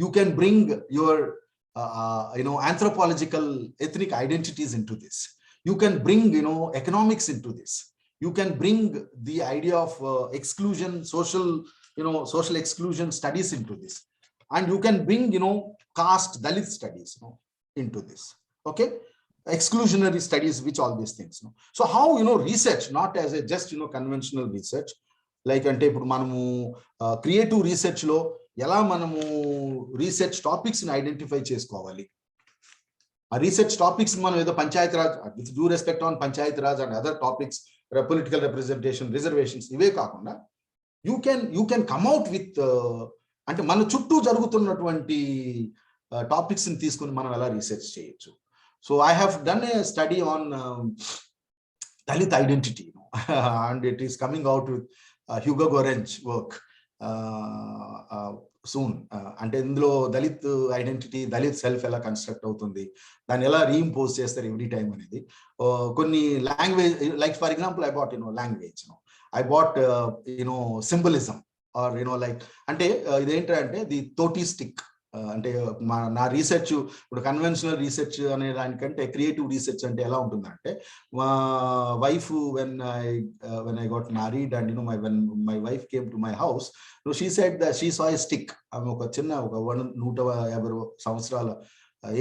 you can bring your anthropological ethnic identities into this, you can bring economics into this, you can bring the idea of exclusion, social exclusion studies into this, and you can bring caste Dalit studies into this. Okay, exclusionary studies, which all these things. So how research, not as a just conventional research, like ante ippudu manamu creative research lo ela manamu research topics ni identify chesukovali. A research topics manam edo panchayat raj, with due respect on panchayat raj and other topics, political representation, reservations, ive kaakunda you can come out with ante mana chuttu jarugutunnatvanti topics ni teeskoni manam ela research cheyochu. So I have done a study on Dalit identity, and it is coming out with Hugo Goren's work soon. And indulo Dalit identity, Dalit self ela construct avutundi, dani ela reimpose chestaru every time anedi. Konni language, like for example, I bought language, I bought symbolism, or like ante identante the toti stick. అంటే నా research ఇప్పుడు conventional research అనే దానికంటే creative research అంటే ఎలా ఉంటుందంటే, మా wife when I got married and when my wife came to my house, she said that she saw a stick. ఆమె ఒక చిన్న 150 సంవత్సరాల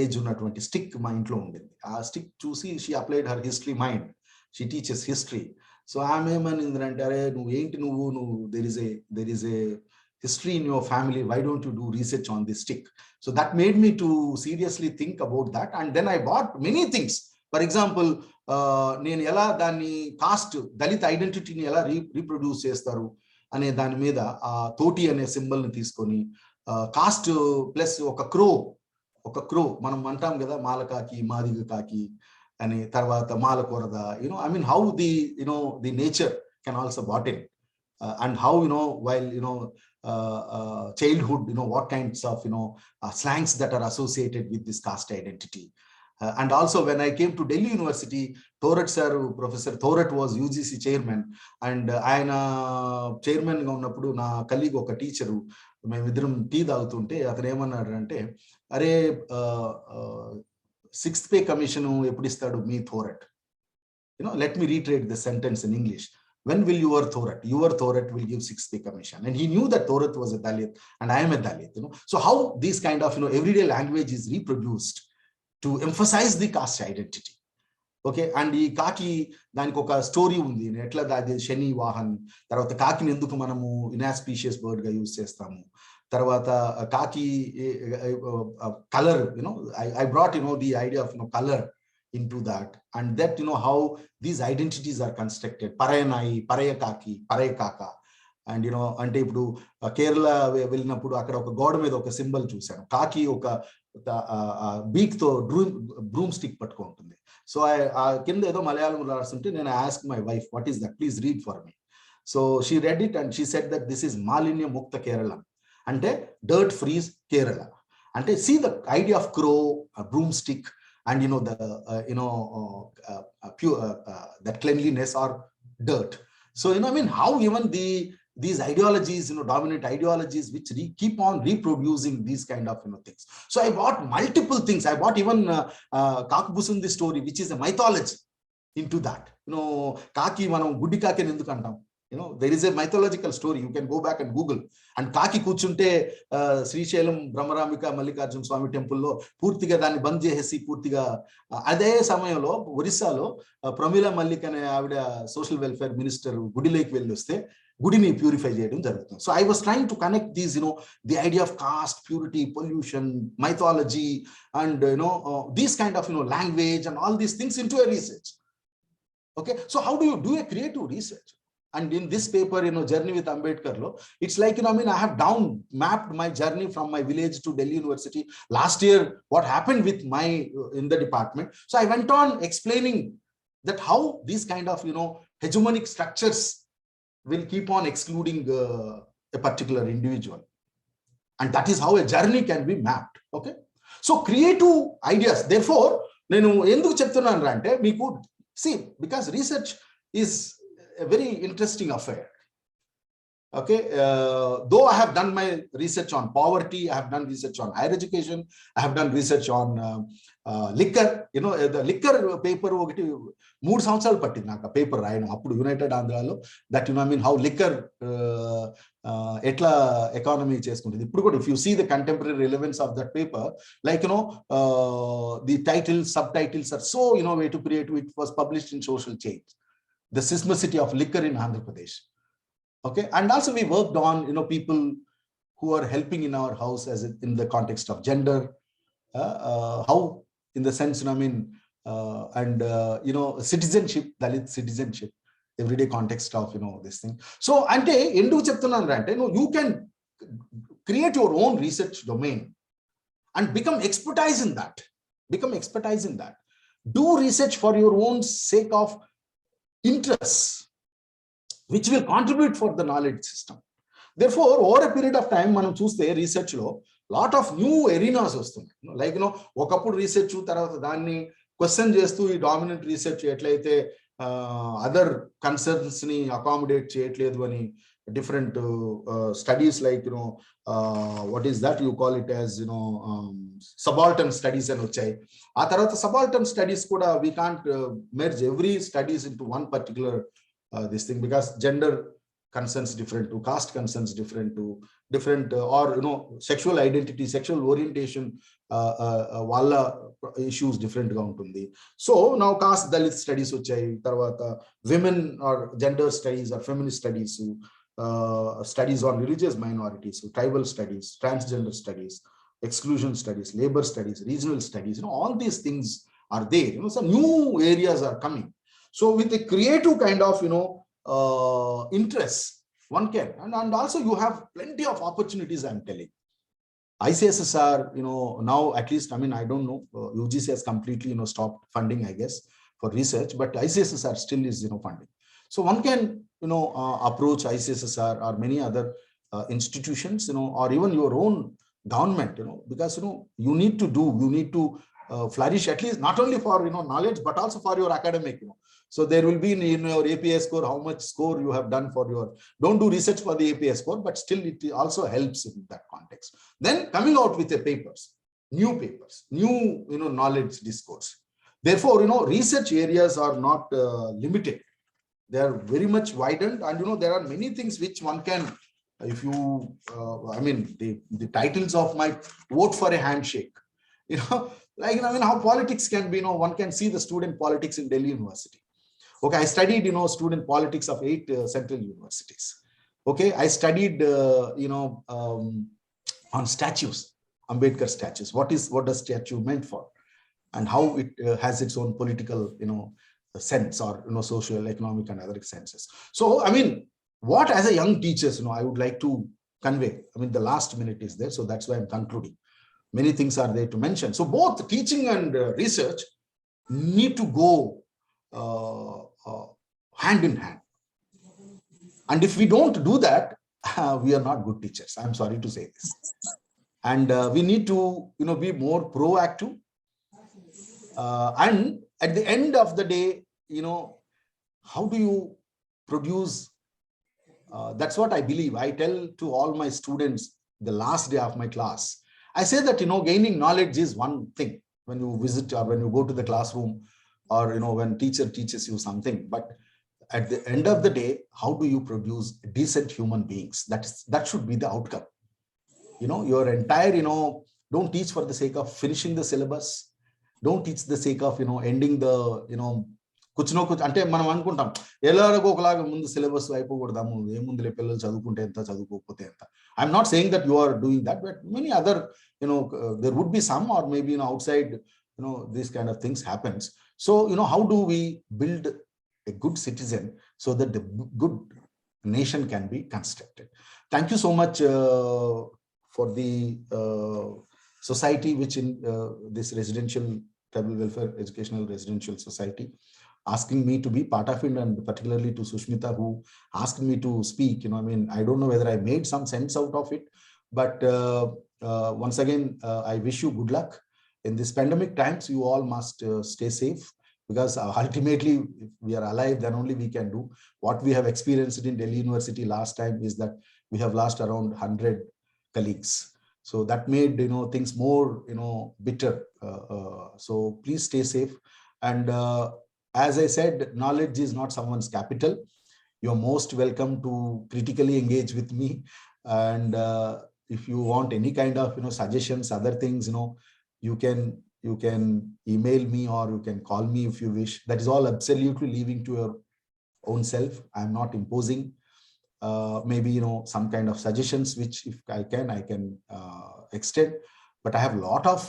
ఏజ్ ఉన్నటువంటి స్టిక్ మా ఇంట్లో ఉండేది. ఆ స్టిక్ చూసి she applied her history mind. She teaches history. So ఆమె ఏమనిందంటే, అరే నువ్వు there is a history in your family, why don't you do research on this stick? So that made me to seriously think about that, and then I bought many things. For example, నేను ఎలా దాన్ని cost దళిత ఐడెంటిటీని ఎలా reproduce చేస్తారు అనే దాని మీద ఆ తోటి అనే సింబల్ ని తీసుకొని, కాస్ట్ ప్లస్ ఒక క్రో మనం అంటాం కదా, మాలకాకి, మాదిగ కాకి, అని తర్వాత మాలకూరద, I mean how the the nature can also brought in, and how while childhood, what kinds of slangs that are associated with this caste identity. And also when I came to Delhi University, Thorat sir, Professor Thorat was UGC chairman, and ఆయన chairman గా ఉన్నప్పుడు నా colleague ఒక teacher, మేమిద్దరం tea తాగుతుంటే అతను ఏమన్నాడు అంటే, అరే 6th pay commission ఎప్పుడు ఇస్తాడు మీ Thorat? Let me reiterate the sentence in English. When will your Thorat will give 6th pay commission? And he knew that Thorat was a Dalit and I am a Dalit. So how these kind of everyday language is reproduced to emphasize the caste identity. Okay, and ఈ కాకి దానికి ఒక story ఉంది, ఎట్లా అది శని వాహన్, తర్వాత కాకిని ఎందుకు మనము ఇనాస్పీషియస్ బర్డ్ గా యూజ్ చేస్తాము, తర్వాత కాకి colour, I brought the idea of color into that, and that how these identities are constructed. Parayanai, Parayakaki, Parayakaka. And అంటే ఇప్పుడు కేరళ వెళ్ళినప్పుడు అక్కడ ఒక గోడ మీద ఒక సింబల్ చూశాను, కాకి ఒక బీక్ తో బ్రూమ్ స్టిక్ పట్టుకుంటుంది. సో కింద ఏదో మలయాళం రాస్తుంటే నేను ask my wife, what is that, please read for me. So she read it and she said that this is Malinya Mukta Kerala, అంటే డర్ట్ ఫ్రీజ్ కేరళ. అంటే see the idea of crow, broom stick, and pure that cleanliness or dirt. So I mean how even these ideologies, dominant ideologies, which keep on reproducing these kind of things. So I bought multiple things. I bought even Kakabusundi story, which is a mythology into that. Kaki manam guddi kaki ni enduku antam. There is a mythological story. You can go back and Google. And Kaki కూర్చుంటే శ్రీశైలం బ్రహ్మరాంబిక మల్లికార్జున స్వామి టెంపుల్లో పూర్తిగా దాన్ని బంద్ చేసేసి, పూర్తిగా అదే సమయంలో ఒరిస్సాలో ప్రమీల మల్లిక్ అనే ఆవిడ సోషల్ వెల్ఫేర్ మినిస్టర్ గుడిలోకి వెళ్ళి వస్తే గుడిని ప్యూరిఫై చేయడం జరుగుతుంది. So I was trying to connect these the idea of cost, purity, pollution, mythology, and these kind of language and all these things into a research. Okay, so how do you do a creative research? And in this paper, Journey with Ambedkar, it's like, I have down mapped my journey from my village to Delhi University. Last year, what happened with in the department. So I went on explaining that how these kind of, hegemonic structures will keep on excluding a particular individual. And that is how a journey can be mapped. Okay. So creative ideas. Therefore, nenu enduku cheptunnanu ante meeku, see, because research is a very interesting affair. Okay, though I have done my research on poverty, I have done research on higher education, I have done research on liquor. The liquor paper ఒకటి 3 సంవత్సరాలు పట్టింది నాకు ఆ paper రాయడం అప్పుడు United ఆంధ్రాలో. That I mean how liquor ఎట్లా economy చేసుకుంటుంది ఇప్పుడు కూడా. If you see the contemporary relevance of that paper, like the titles, subtitles are so innovative, creative. It was published in Social Change, the seismicity of liquor in Andhra Pradesh. Okay, and also we worked on people who are helping in our house as in the context of gender, how in the sense and citizenship, Dalit citizenship, everyday context of this thing. So ante enduku cheptunnanu ante you can create your own research domain and become expertise in that. Do research for your own sake of interests, which will contribute for the knowledge system. Therefore, over a period of time, మనం చూస్తే research లో lot of new ఎరీనాస్ వస్తున్నాయి. Like ఒకప్పుడు research తర్వాత దాన్ని question చేస్తూ ఈ dominant research ఎట్లయితే అదర్ కన్సర్న్స్ ని అకామిడేట్ చేయట్లేదు అని different studies like what is that you call it as subaltern studies and వచ్చాయి. ఆ తర్వాత subaltern studies కూడా we can't merge every studies into one particular this thing, because gender concerns different to caste concerns different to different or sexual identity, sexual orientation వాళ్ళ issues different గా ఉంటుంది. So now caste dalit studies వచ్చాయి, తర్వాత women or gender studies or feminist studies, studies on religious minorities, tribal studies, transgender studies, exclusion studies, labor studies, regional studies, all these things are there. Some new areas are coming. So with a creative kind of interest, one can, and also you have plenty of opportunities, I'm telling. ICSs are, now at least, I mean, I don't know, UGC has completely, stopped funding, I guess, for research, but ICSs are still is, funding. So one can, approach ICSSR or many other institutions, or even your own government, because, you need to flourish, at least not only for, knowledge, but also for your academic, So there will be in your API score, how much score you have done for your, don't do research for the API score, but still it also helps in that context. Then coming out with the papers, new knowledge discourse. Therefore, research areas are not limited. They are very much widened, and there are many things which one can, if you, I mean, the titles of my vote for a handshake, like, how politics can be, one can see the student politics in Delhi University. Okay, I studied, student politics of 8 central universities. Okay, I studied, on statues, Ambedkar statues. What does statue meant for, and how it has its own political, sense, or social, economic, and other senses. So, I mean, what as a young teacher, I would like to convey. I mean, the last minute is there, so that's why I'm concluding. Many things are there to mention. So both teaching and research need to go hand in hand. And if we don't do that, we are not good teachers. I'm sorry to say this. And we need to, be more proactive. And at the end of the day, how do you produce? That's what I believe. I tell to all my students the last day of my class. I say that, gaining knowledge is one thing when you visit or when you go to the classroom, or, when teacher teaches you something. But at the end of the day, how do you produce decent human beings? That should be the outcome. Your entire, don't teach for the sake of finishing the syllabus. Don't teach the sake of, ending the, కూర్చునో అంటే మనం అనుకుంటాం ఎలాగో ఒకలాగా ముందు syllabus అయిపోకూడదాము ఏముందులే పిల్లలు చదువుకుంటే ఎంత చదువుకోకపోతే ఎంత. I'm not saying that you are doing that, but many other, there would be some, or maybe, outside, these kind of things happens. So, how do we build a good citizen so that the good nation can be constructed? Thank you so much for the society which in this residential tribal welfare educational residential society asking me to be part of it, and particularly to Sushmita, who asked me to speak. I mean, I don't know whether I made some sense out of it, but once again, I wish you good luck. In this pandemic times, you all must stay safe, because ultimately, if we are alive, then only we can do. What we have experienced in Delhi University last time is that we have lost around 100 colleagues. So that made, things more, bitter. So please stay safe. And as I said, knowledge is not someone's capital. You're most welcome to critically engage with me. And if you want any kind of, suggestions, other things, you can email me, or you can call me if you wish. That is all absolutely leaving to your own self. I'm not imposing. Maybe, some kind of suggestions, which if I can extend. But I have a lot of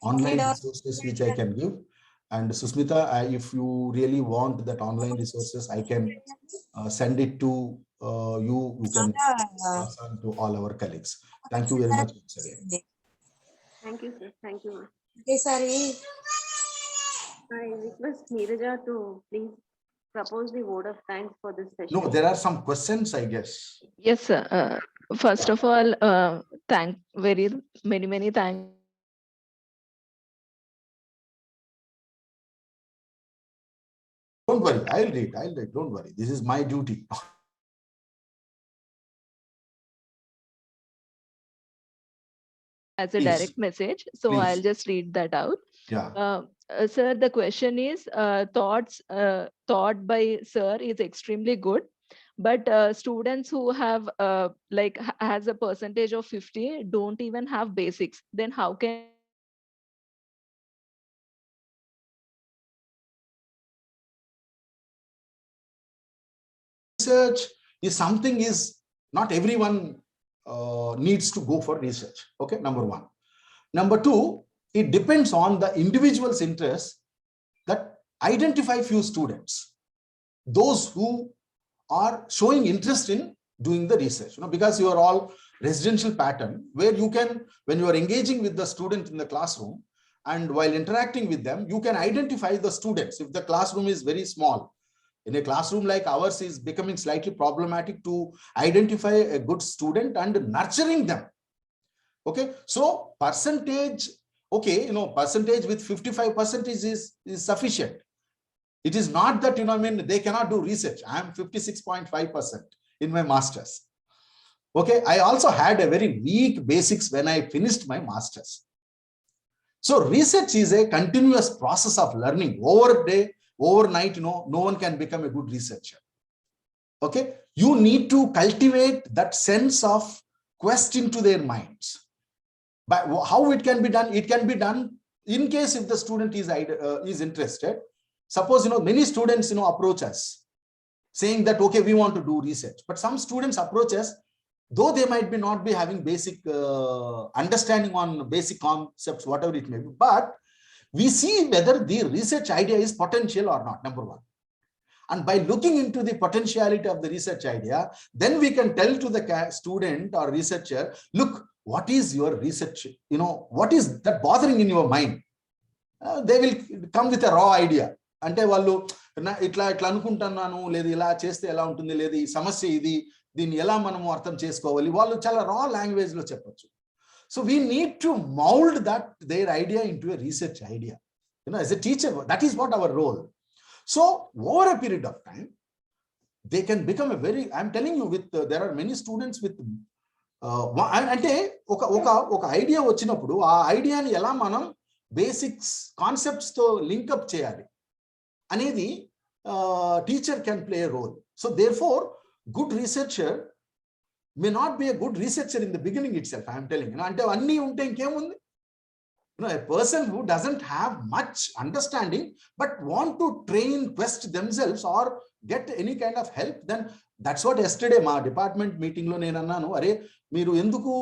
online resources which I can give. And Susmita, if you really want that online resources, I can send it to you. You can pass on to all our colleagues. Thank you very much once again. Thank you, sir. Thank you. Okay, sorry. I request Neeraja to please propose the word of thanks for this session. No, there are some questions, I guess. Yes, sir. First of all, thank many thanks. Don't worry, I'll read. Don't worry. This is my duty. As a Please. direct message, so Please. I'll just read that out. Yeah. Sir, the question is, thought by sir is extremely good, but students who have has a percentage of 50 don't even have basics. Then how can Research is something is not everyone needs to go for research. Okay, number one. Number two, it depends on the individual's interest that identify few students, those who are showing interest in doing the research, because you are all residential pattern where you can, when you are engaging with the student in the classroom and while interacting with them, you can identify the students. If the classroom is very small, in a classroom like ours is becoming slightly problematic to identify a good student and nurturing them. Okay, so percentage, okay, percentage with 55% is sufficient. It is not that, they cannot do research. I am 56.5% in my master's. Okay, I also had a very weak basics when I finished my master's. So research is a continuous process of learning. Overnight, no one can become a good researcher. Okay, you need to cultivate that sense of quest into their minds. But how it can be done? It can be done in case if the student is interested. Suppose, many students, approach us saying that, okay, we want to do research. But some students approach us, though they might not be having basic understanding on basic concepts, whatever it may be, but we see whether the research idea is potential or not, number one. And by looking into the potentiality of the research idea, then we can tell to the student or researcher, look, what is your research, what is that bothering in your mind? They will come with a raw idea. అంటే వాళ్ళు ఇట్లా అనుకుంటున్నాను, లేదు ఇలా చేస్తే ఎలా ఉంటుంది, లేదు ఈ సమస్య ఇది, దీన్ని ఎలా మనము అర్థం చేసుకోవాలి, వాళ్ళు చాలా రా లాంగ్వేజ్ లో చెప్పొచ్చు. So we need to mold their idea into a research idea. As a teacher, that is what our role. So over a period of time, they can become a very, I'm telling you, there are many students with అంటే ఒక idea వచ్చినప్పుడు ఆ ఐడియాని ఎలా మనం basics concepts తో link up చేయాలి అనేది teacher can play a role. So therefore, good researcher may not be a good researcher in the beginning itself. I am telling you, అంటే అన్నీ ఉంటే ఇంకేముంది? A person who doesn't have much understanding but want to train, quest themselves or get any kind of help, then that's what yesterday my department meeting lo nenu annanu, are meeru enduku,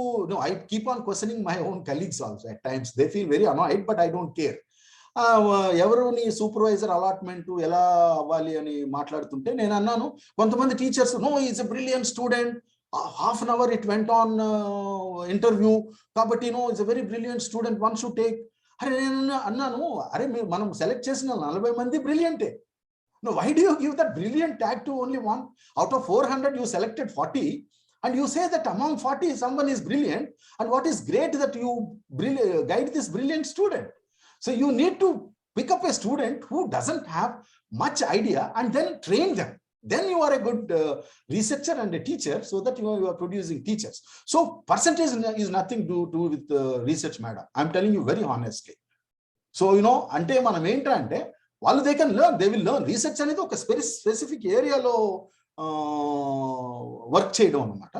I keep on questioning my own colleagues also. At times they feel very annoyed, but I don't care. ఎవరు నీ supervisor allotment ఎలా అవ్వాలి అని మాట్లాడుతుంటే నేను అన్నాను, కొంతమంది teachers, no is a brilliant student, half an hour it went on interview, kabatti is a very brilliant student, one should take. Are nenu annanu, are manam select chesina 40 mandi brilliant. No, why do you give that brilliant tag to only one? Out of 400 you selected 40 and you say that among 40 someone is brilliant, and what is great that you guide this brilliant student. So you need to pick up a student who doesn't have much idea and then train them. Then you are a good researcher and a teacher, so that you are producing teachers. So percentage is nothing to do with research, madam. I'm telling you very honestly. So ante manam entante వాళ్ళు they can learn, they will learn. Research అనేది ఒక specific area లో work చేయడం అన్నమాట.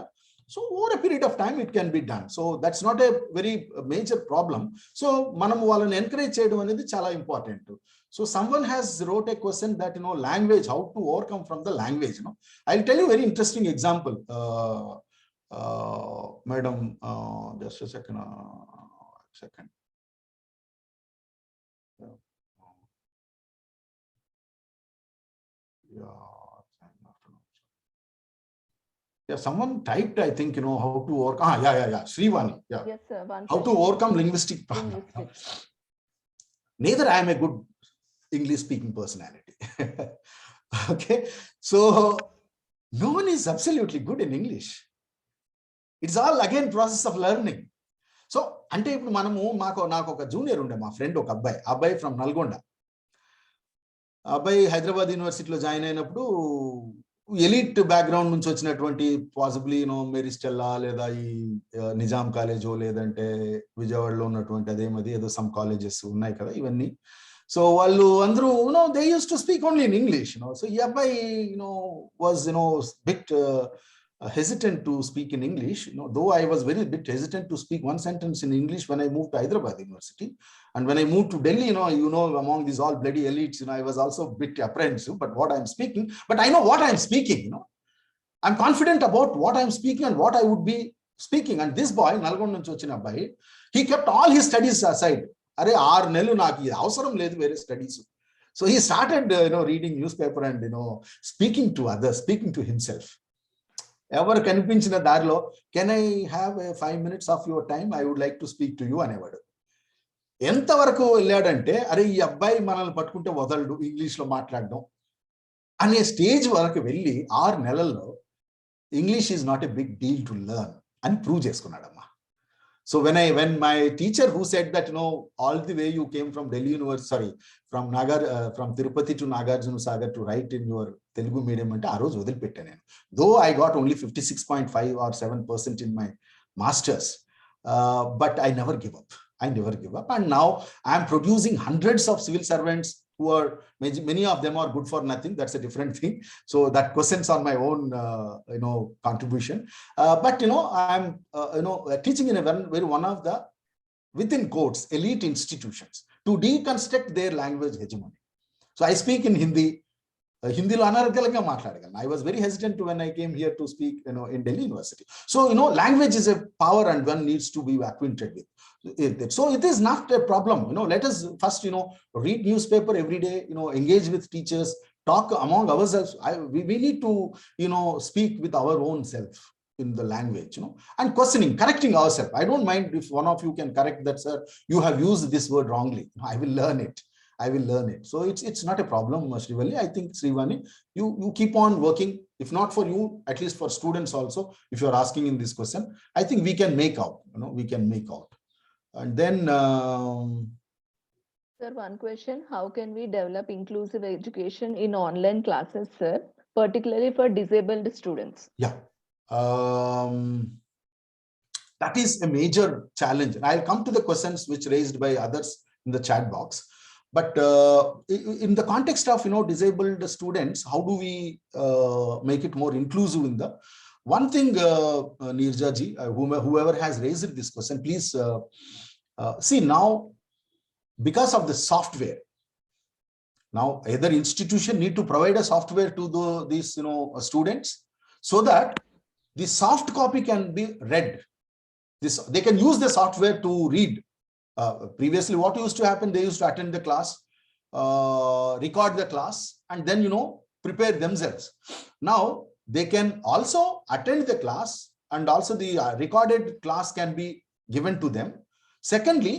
So over a period of time it can be done. So that's not a very major problem. So మనం వాళ్ళని encourage చేయడం అనేది చాలా important. So someone has wrote a question that, language, how to overcome from the language. I'll tell you a very interesting example. Madam, just a second. Yeah, someone typed, I think, how to work. Yeah. Srivani. Yeah. Yes, sir. How to overcome linguistic problem. Neither I am a good English speaking personality. Okay. So no one is absolutely good in English. It's all again process of learning. So, ante ippudu manamu నాకు ఒక junior ఉండే, మా friend ఒక అబ్బాయి from Nalgonda. అబ్బాయి హైదరాబాద్ యూనివర్సిటీలో join అయినప్పుడు elite background నుంచి వచ్చినటువంటి, పాసిబ్లీ మెరిస్టెల్లా లేదా ఈ నిజాం కాలేజో లేదంటే విజయవాడలో ఉన్నటువంటి అదేమది ఏదో సమ్ కాలేజెస్ ఉన్నాయి కదా ఇవన్నీ. సో వాళ్ళు అందరూ they use to speak only in English. So ఈ అబ్బాయి was bit hesitant to speak in English, though I was very bit hesitant to speak one sentence in English when I moved to Hyderabad University. And when I moved to Delhi, among these all bloody elites, I was also a bit apprehensive, but what I'm speaking, but I know what I'm speaking, I'm confident about what I'm speaking and what I would be speaking. And this boy, Nalgonda nunchi vachina abbayi, he kept all his studies aside. Are 6 నెలలు నాకు అవసరం లేదు వేరే studies. So he started, reading newspaper and, speaking to others, speaking to himself. ఎవరు కనిపించిన దారిలో can I have 5 minutes of your time, I would like to speak to you అనేవాడు. ఎంతవరకు వెళ్ళాడంటే, అరే ఈ అబ్బాయి మనల్ని పట్టుకుంటే వదలడు ఇంగ్లీష్లో మాట్లాడడం అనే స్టేజ్ వరకు వెళ్ళి 6 నెలల్లో English is not a big deal to learn అని ప్రూవ్ చేసుకున్నాడమ్మా. So when my teacher who said that, all the way you came from Delhi University, from Tirupati to Nagarjuna Sagar to write in your Telugu medium ante aa roju odilipetta nenu. Though I got only 56.5 or 7% in my masters, but I never give up. And now I am producing hundreds of civil servants who are, many of them are good for nothing. That's a different thing. So that questions on my own contribution, but I'm teaching in a very one of the, within quotes, elite institutions to deconstruct their language hegemony. So I speak in Hindi. Hindi lo anargalanga maatladaganu. I was very hesitant when I came here to speak in Delhi University. So language is a power and one needs to be acquainted with it. So it is not a problem. Let us first read newspaper every day, engage with teachers, talk among ourselves. We need to speak with our own self in the language, and questioning, correcting ourselves. I don't mind if one of you can correct that, sir, you have used this word wrongly. I will learn it. So it's not a problem, Srivalli. I think, Srivani, you keep on working. If not for you, at least for students also, if you're asking in this question, I think we can make out, And then Sir, one question: how can we develop inclusive education in online classes, sir, particularly for disabled students? Yeah, that is a major challenge. And I'll come to the questions which raised by others in the chat box. But in the context of disabled students, how do we make it more inclusive in the one thing? Nirja ji, whoever has raised this question, please see now, because of the software, now either institution need to provide a software to these students, so that the soft copy can be read. They can use the software to read. Previously, what used to happen, they used to attend the class, record the class, and then prepare themselves. Now they can also attend the class, and also the recorded class can be given to them. Secondly,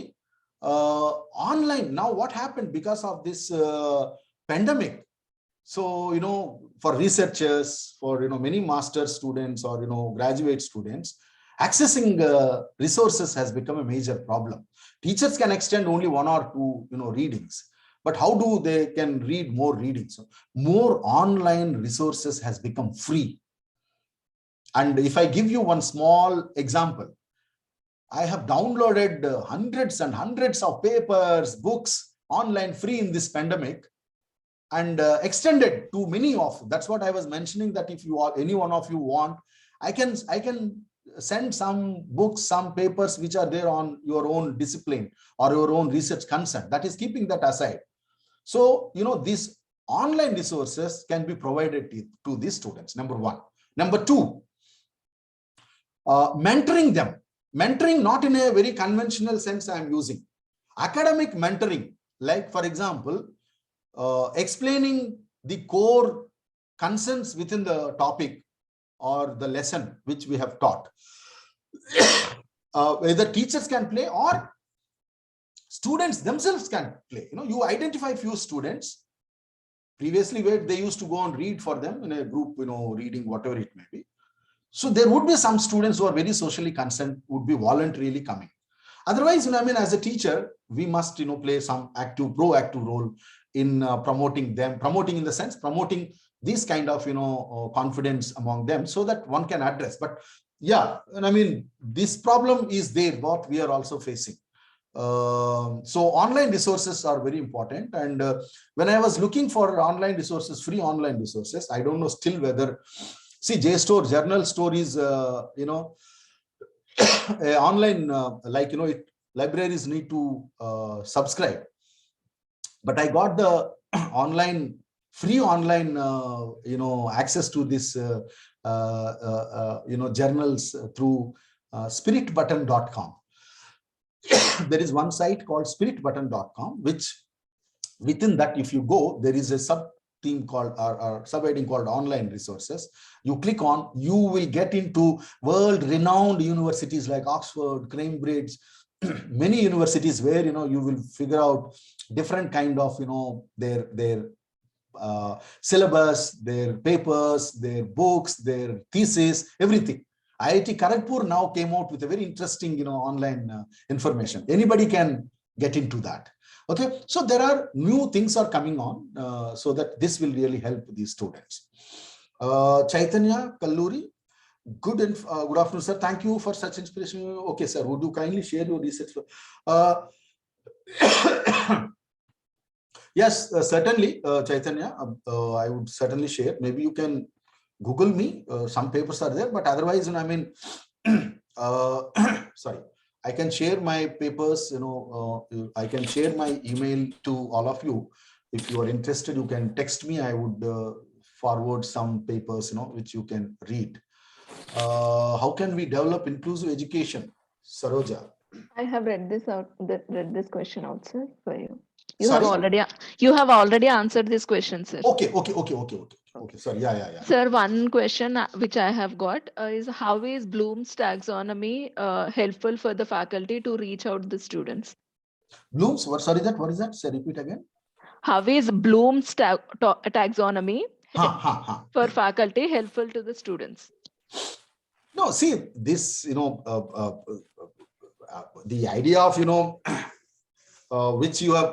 online, now what happened because of this pandemic, so for researchers, for many master students or graduate students, accessing resources has become a major problem. Teachers can extend only 1 or 2 readings, but how do they can read more readings? So more online resources has become free. And if I give you one small example, I have downloaded hundreds and hundreds of papers, books online free in this pandemic, and extended to many of. That's what I was mentioning, that if you are, any one of you want, I can send some books, some papers which are there on your own discipline or your own research concern. That is keeping that aside. So these online resources can be provided to these students, number one. Number two, mentoring them. Mentoring not in a very conventional sense I am using. Academic mentoring, like for example, explaining the core concerns within the topic or the lesson which we have taught. Either teachers can play or students themselves can play. You identify few students previously where they used to go and read for them in a group, reading, whatever it may be. So there would be some students who are very socially concerned, would be voluntarily coming. Otherwise, as a teacher, we must, play some proactive role in promoting them, promoting in the sense, promoting this kind of, confidence among them, so that one can address. But yeah, this problem is there, what we are also facing. So online resources are very important. And when I was looking for online resources, free online resources, I don't know still whether, see, JSTOR, journal stories, online, libraries need to subscribe. But I got the free online, access to this, journals through spiritbutton.com. There is one site called spiritbutton.com, which within that, if you go, there is a team called or subheading called online resources. You click on, you will get into world-renowned universities like Oxford, Cambridge, many universities where you will figure out different kind of their syllabus, their papers, their books, their thesis, everything. IIT Kharagpur now came out with a very interesting online information. Anybody can get into that. Okay, so there are new things are coming on, so that this will really help these students. Chaitanya Kalluri, good afternoon, sir. Thank you for such inspiration. Okay, sir, would you kindly share your research? Yes, certainly, Chaitanya, I would certainly share. Maybe you can Google me. Some papers are there, but otherwise, I mean, sorry, I can share my papers. I can share my email to all of you. If you are interested, you can text me. I would forward some papers, which you can read. How can we develop inclusive education, Saroja? I have read this out. Read this question out, sir, for you. You Sorry? have already answered this question, sir. Okay. Sorry. Yeah. Sir, one question which I have got is how is Bloom's taxonomy helpful for the faculty to reach out the students? Bloom's, what? Sorry, what is that? Say, repeat again. How is Bloom's taxonomy for faculty helpful to the students? No, see this. The idea of which you are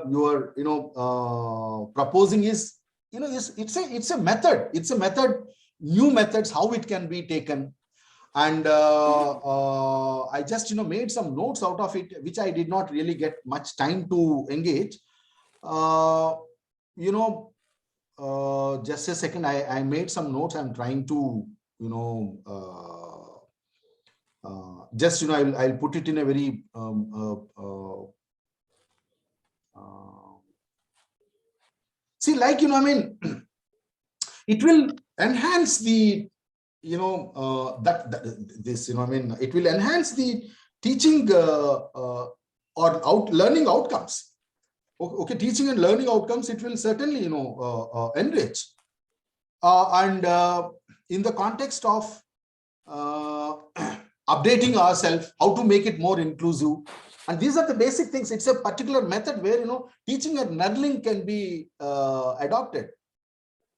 proposing is it's a method. It's a method. New methods, how it can be taken. And I just made some notes out of it, which I did not really get much time to engage. Just a second, I made some notes. I'm trying to just I'll put it in a very see, like I mean, it will enhance the it will enhance the teaching or learning outcomes. Okay, teaching and learning outcomes, it will certainly enrich. And in the context of updating ourselves, how to make it more inclusive. And these are the basic things. It's a particular method where teaching and learning can be adopted,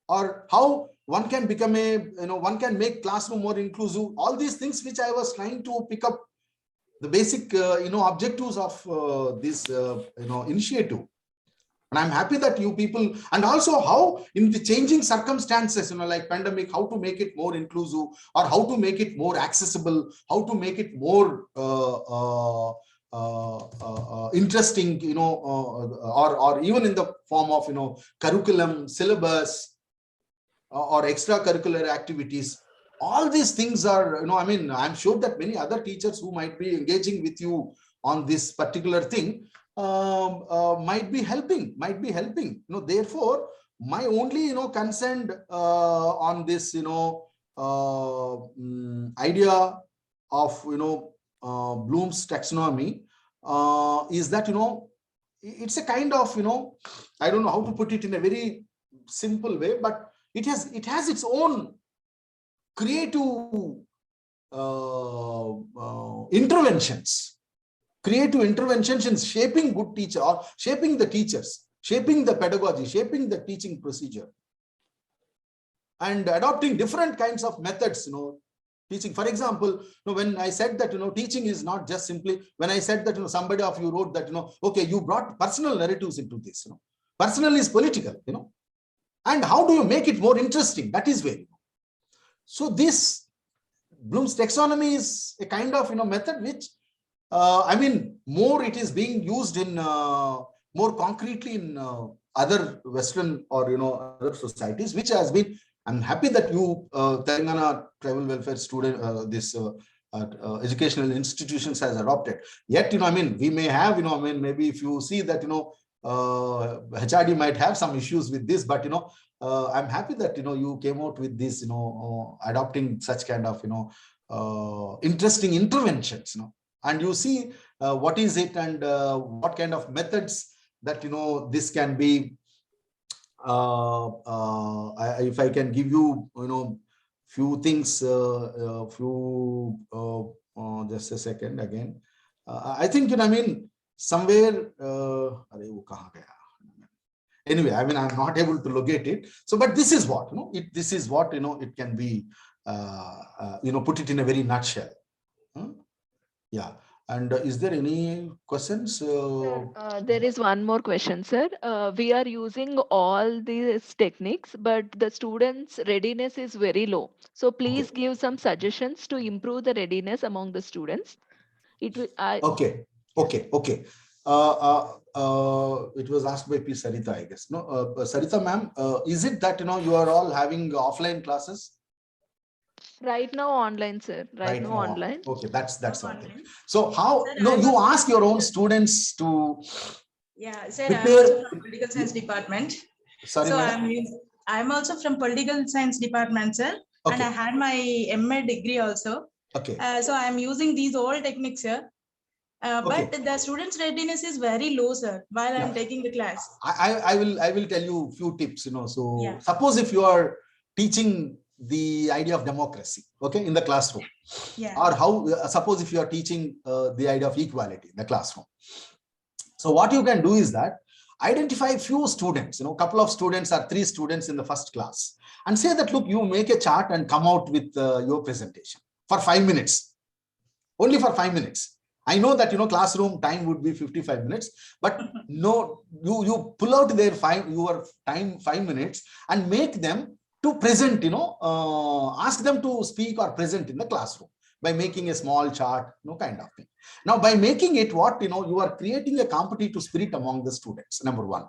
or how one can become one can make classroom more inclusive. All these things which I was trying to pick up the basic objectives of this initiative. And I'm happy that you people, and also how in the changing circumstances, like pandemic, how to make it more inclusive, or how to make it more accessible, how to make it more interesting, or even in the form of curriculum, syllabus, or extracurricular activities. All these things are I'm sure that many other teachers who might be engaging with you on this particular thing might be helping. Therefore, my only concern on this idea of Bloom's taxonomy is that it's a kind of I don't know how to put it in a very simple way, but it has its own creative interventions in shaping good teacher, or shaping the teachers, shaping the pedagogy, shaping the teaching procedure, and adopting different kinds of methods, teaching. For example, when I said that, teaching is not just simply, when I said that, somebody of you wrote that, okay, you brought personal narratives into this, personal is political, and how do you make it more interesting? That is where, so this Bloom's taxonomy is a kind of, method which, more it is being used in more concretely in other Western or other societies, which has been. I'm happy that you Telangana Tribal Welfare Student educational institutions has adopted. Yet we may have maybe if you see that HRD might have some issues with this, but I'm happy that you came out with this adopting such kind of interesting interventions, and you see what is it, and what kind of methods that this can be if I can give you, few things, just a second again. I think, somewhere, anyway, I'm not able to locate it. So, but this is what, this is what, it can be, put it in a very nutshell. Yeah. And is there any questions? Sir, there is one more question, sir. We are using all these techniques, but the students' readiness is very low. So please give some suggestions to improve the readiness among the students. It will. Okay. It was asked by P. Sarita, I guess. No, Sarita ma'am, is it that, you are all having offline classes? Right now online, sir. Right now online. Okay, that's something. So how, you ask your own students to. Yeah, sir, I'm also from political science department. Sorry, so madam? I'm also from political science department, sir. Okay. And I had my MA degree also. Okay. So I'm using these old techniques, sir. But the students' readiness is very low, sir, while I'm taking the class. I will tell you a few tips, So suppose if you are teaching the idea of democracy, okay, in the classroom, or how, suppose if you are teaching the idea of equality in the classroom. So what you can do is that identify a few students, couple of students or 3 students in the first class, and say that, look, you make a chart and come out with your presentation for 5 minutes, only for 5 minutes. I know that, classroom time would be 55 minutes, but no, you pull out your time 5 minutes and make them to present, ask them to speak or present in the classroom by making a small chart, kind of thing. Now, by making it what, you are creating a competitive spirit among the students, number 1.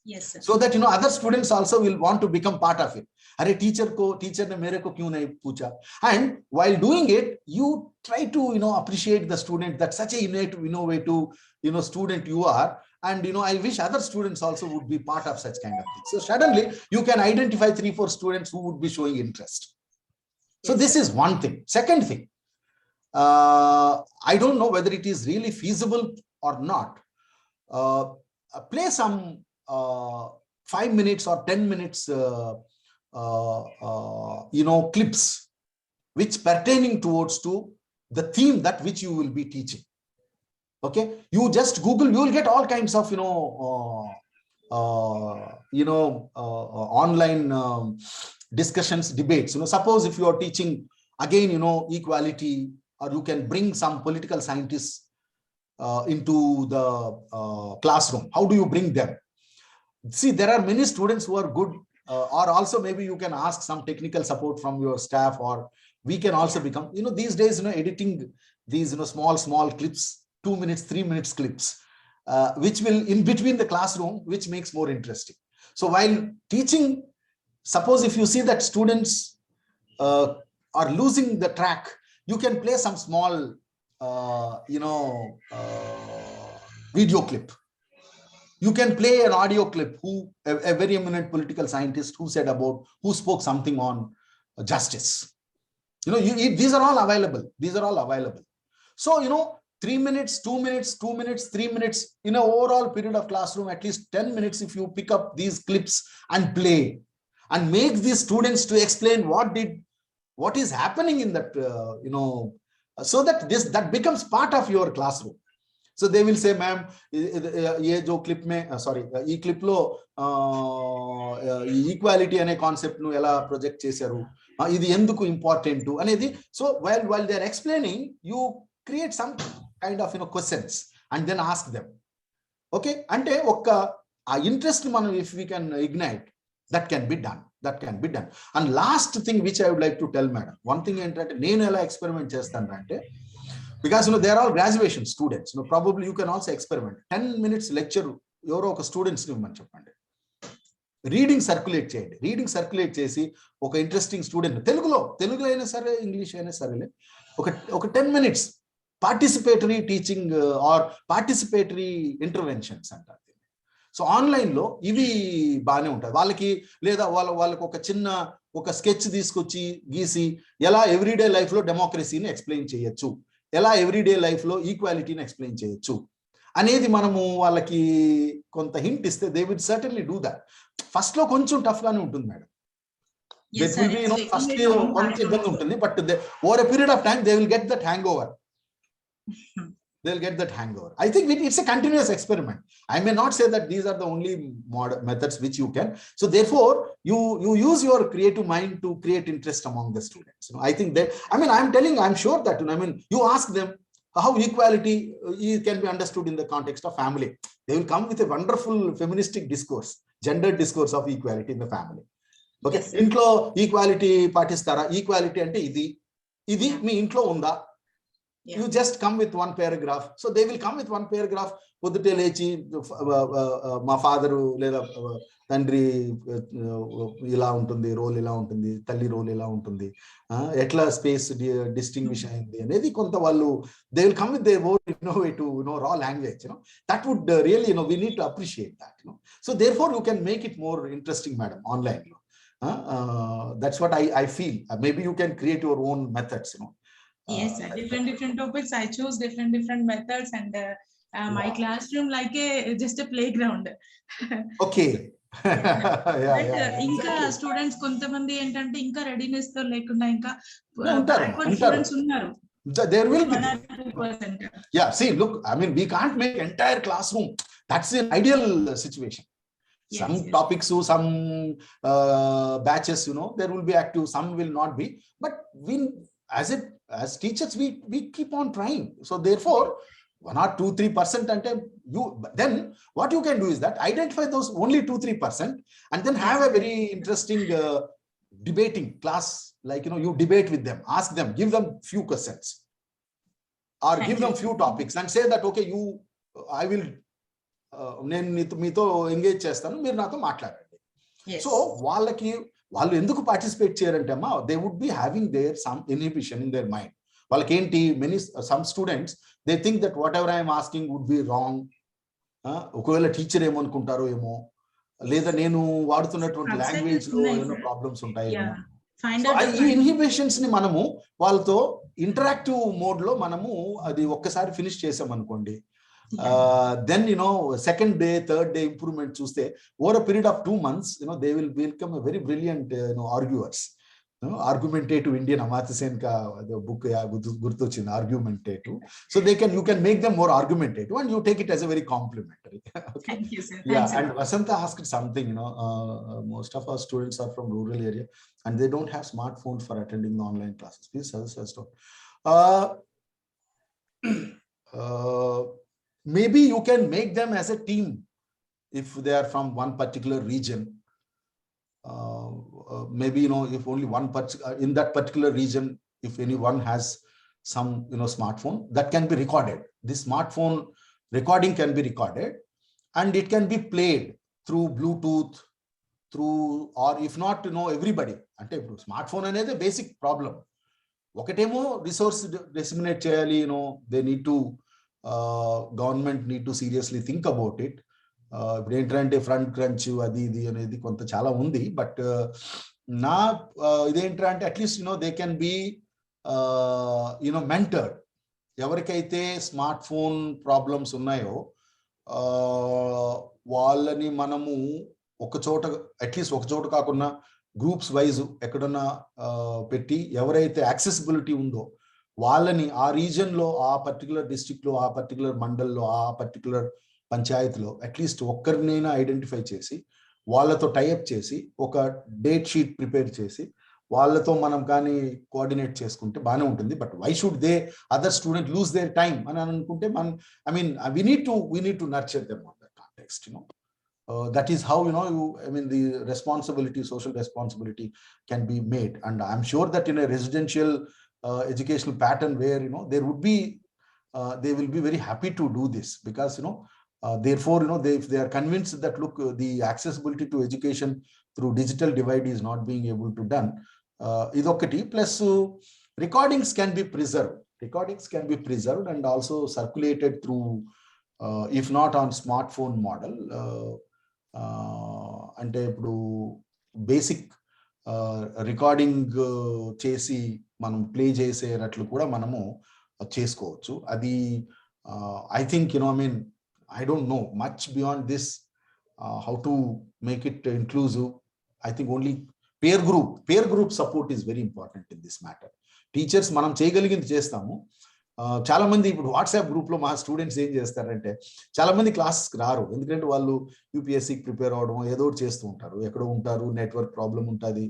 Yes, sir. So that, other students also will want to become part of it. Arey, teacher ne mere ko kyun nahi pucha? And while doing it, you try to, appreciate the student, that such a innovative, student you are. And, I wish other students also would be part of such kind of things. So suddenly you can identify 3-4 students who would be showing interest. So yes, this is one thing. Second thing, I don't know whether it is really feasible or not. Play some 5 minutes or 10 minutes, clips which pertaining towards to the theme that which you will be teaching. Okay, you just Google, you will get all kinds of, online discussions, debates. Suppose if you are teaching again, equality, or you can bring some political scientists into the classroom. How do you bring them? See, there are many students who are good, or also maybe you can ask some technical support from your staff, or we can also become, these days, editing these, small clips, 2 minutes, 3 minutes clips, which will in between the classroom, which makes more interesting. So while teaching, suppose if you see that students are losing the track, you can play some small, video clip. You can play an audio clip a very eminent political scientist who spoke something on justice. These are all available. So, 3 minutes, 2 minutes, 2 minutes, 3 minutes in an overall period of classroom, at least 10 minutes, if you pick up these clips and play and make these students to explain what is happening in that, so that that becomes part of your classroom. So they will say, ma'am, ye jo clip mein, ee clip lo equality ane concept nu ela project chesaru, idi enduku important anedi. So while they are explaining, you create some kind of questions and then ask them. Okay, ante okka interest manam if we can ignite, that can be done. And last thing which I would like to tell, madam, one thing entante nenu ela experiment chestanu ante, because they are all graduation students, probably you can also experiment. 10 minutes lecture ఎవరో ఒక students ని ఇవ్వమని చెప్పండి. Reading circulate చేసి ఒక interesting student తెలుగులో అయినా సరే, ఇంగ్లీష్ అయినా సరే, ఒక 10 minutes participatory teaching or participatory interventions అంటారు. సో ఆన్లైన్ లో ఇవి బాగానే ఉంటాయి వాళ్ళకి. లేదా వాళ్ళకి ఒక స్కెచ్ తీసుకొచ్చి గీసి ఎలా ఎవ్రీడే లైఫ్ లో డెమోక్రసీని ఎక్స్ప్లెయిన్ చేయొచ్చు, ఎలా ఎవ్రీడే లైఫ్ లో ఈక్వాలిటీని ఎక్స్ప్లెయిన్ చేయొచ్చు అనేది మనము వాళ్ళకి కొంత హింట్ ఇస్తే they will certainly do that. First లో కొంచెం టఫ్ గానే ఉంటుంది మేడం. Yes, sir. ఫస్ట్ కొంచెం ఇబ్బంది ఉంటుంది, but over a period of time they will get that hang over. They'll get that hangover. I think it's a continuous experiment. I may not say that these are the only methods which you can. So therefore, you use your creative mind to create interest among the students. I think that, I'm sure that, you ask them how equality can be understood in the context of family. They will come with a wonderful feministic discourse, gendered discourse of equality in the family. Okay. Yes, intlo equality patistara, equality ante idi mee intlo unda. Yeah. You just come with one paragraph. So they will come with one paragraph. పొద్దుటే లేచి మా father లేదా తండ్రి ఇలా ఉంటుంది, role ఇలా ఉంటుంది, తల్లి రోల్ ఇలా ఉంటుంది, ఎట్లా స్పేస్ డిస్టింగ్విష్ అయింది అనేది కొంత వాళ్ళు they will come with their own innovative raw language. That would really we need to appreciate that. So therefore you can make it more interesting, madam, online. That's what I feel. Maybe you can create your own methods. Yes, sir. Different topics. I choose different methods, and my classroom like just a playground. Okay. ఇంకా students కొంతమంది ఏంటంటే ఇంకా readiness తో లేకుండా ఇంకా students ఉన్నారు. There will be. 1% Yeah, see, look, we can't make entire classroom. That's an ideal situation. Some topics, some batches, there will be active, some will not be. But we, as teachers, we keep on trying. So therefore, 1 or 2-3% ante then what you can do is that identify those only 2-3% and then have a very interesting debating class, like you debate with them, ask them, give them few questions or give them few topics and say that okay, I will నేను మీతో engage చేస్తాను, మీరు నాతో మాట్లాడండి. So వాళ్ళు ఎందుకు participate చేయరంటే అమ్మా, they would be having their some inhibition in their mind. వాళ్ళకి ఏంటి, some students they think that what ever I'm asking would be wrong. ఒకవేళ టీచర్ ఏమనుకుంటారో ఏమో, లేదా నేను వాడుతున్నటువంటి లాంగ్వేజ్ లో ఏమైనా ప్రాబ్లమ్స్ ఉంటాయేమో. ఈ ఇన్హిబిషన్స్ ని మనము వాళ్ళతో ఇంటరాక్టివ్ మోడ్ లో మనము అది ఒక్కసారి ఫినిష్ చేసాం అనుకోండి, then second day, third day improvement చూస్తే over a period of 2 months they will become a very brilliant arguers. Argumentative Indian Amartya Sen ka book gurtochinది, argumentative. So you can make them more argumentative and you take it as a very complimentary. Okay. Thank you, sir. Yeah. And Vasanta asked something, most of our students are from rural area and they don't have smartphones for attending the online classes. Please suggest. Maybe you can make them as a team if they are from one particular region. Maybe if only one in that particular region, if anyone has some smartphone, that can be recorded. This smartphone recording can be recorded and it can be played through Bluetooth, or if not everybody. Ante smartphone anede basic problem. Okatemo resource disseminate cheyali, they need to government need to seriously think about it. ఇప్పుడు ఏంటంటే front crunch అది ఇది అనేది కొంత చాలా ఉంది, but నా ఇదేంటంటే at least they can be mentored. ఎవరికైతే స్మార్ట్ ఫోన్ ప్రాబ్లమ్స్ ఉన్నాయో వాళ్ళని మనము అట్లీస్ట్ ఒక చోట కాకుండా గ్రూప్స్ వైజ్ ఎక్కడన్నా పెట్టి, ఎవరైతే యాక్సెసిబిలిటీ ఉందో వాళ్ళని ఆ రీజన్ లో, ఆ పర్టికులర్ డిస్ట్రిక్ట్ లో, ఆ పర్టికులర్ మండల్లో, ఆ పర్టికులర్ పంచాయతీలో అట్లీస్ట్ ఒక్కరినైనా ఐడెంటిఫై చేసి వాళ్ళతో టైఅప్ చేసి ఒక డేట్ షీట్ ప్రిపేర్ చేసి వాళ్ళతో మనం కానీ కోఆర్డినేట్ చేసుకుంటే బాగానే ఉంటుంది. But why should they other student lose their time అని అనుకుంటే we need to nurture them on that context. That is how the responsibility, social responsibility can be made. And I'm sure that in a residential educational pattern where there would be they will be very happy to do this, because therefore if they are convinced that look, the accessibility to education through digital divide is not being able to done, idokati plus recordings can be preserved and also circulated through if not on smartphone model, ante ippudu basic recording చేసి మనం play చేసేటట్లు కూడా మనము చేసుకోవచ్చు. అది I think I don't know much beyond this, how to make it inclusive. I think only peer group support is very important in this matter. Teachers మనం చేయగలిగింది చేస్తాము. చాలా మంది ఇప్పుడు వాట్సాప్ గ్రూప్ లో మా స్టూడెంట్స్ ఏం చేస్తారంటే, చాలా మంది క్లాసెస్కి రారు. ఎందుకంటే వాళ్ళు యూపీఎస్సీకి ప్రిపేర్ అవడం ఏదో ఒకటి చేస్తూ ఉంటారు, ఎక్కడో ఉంటారు, నెట్వర్క్ ప్రాబ్లం ఉంటుంది.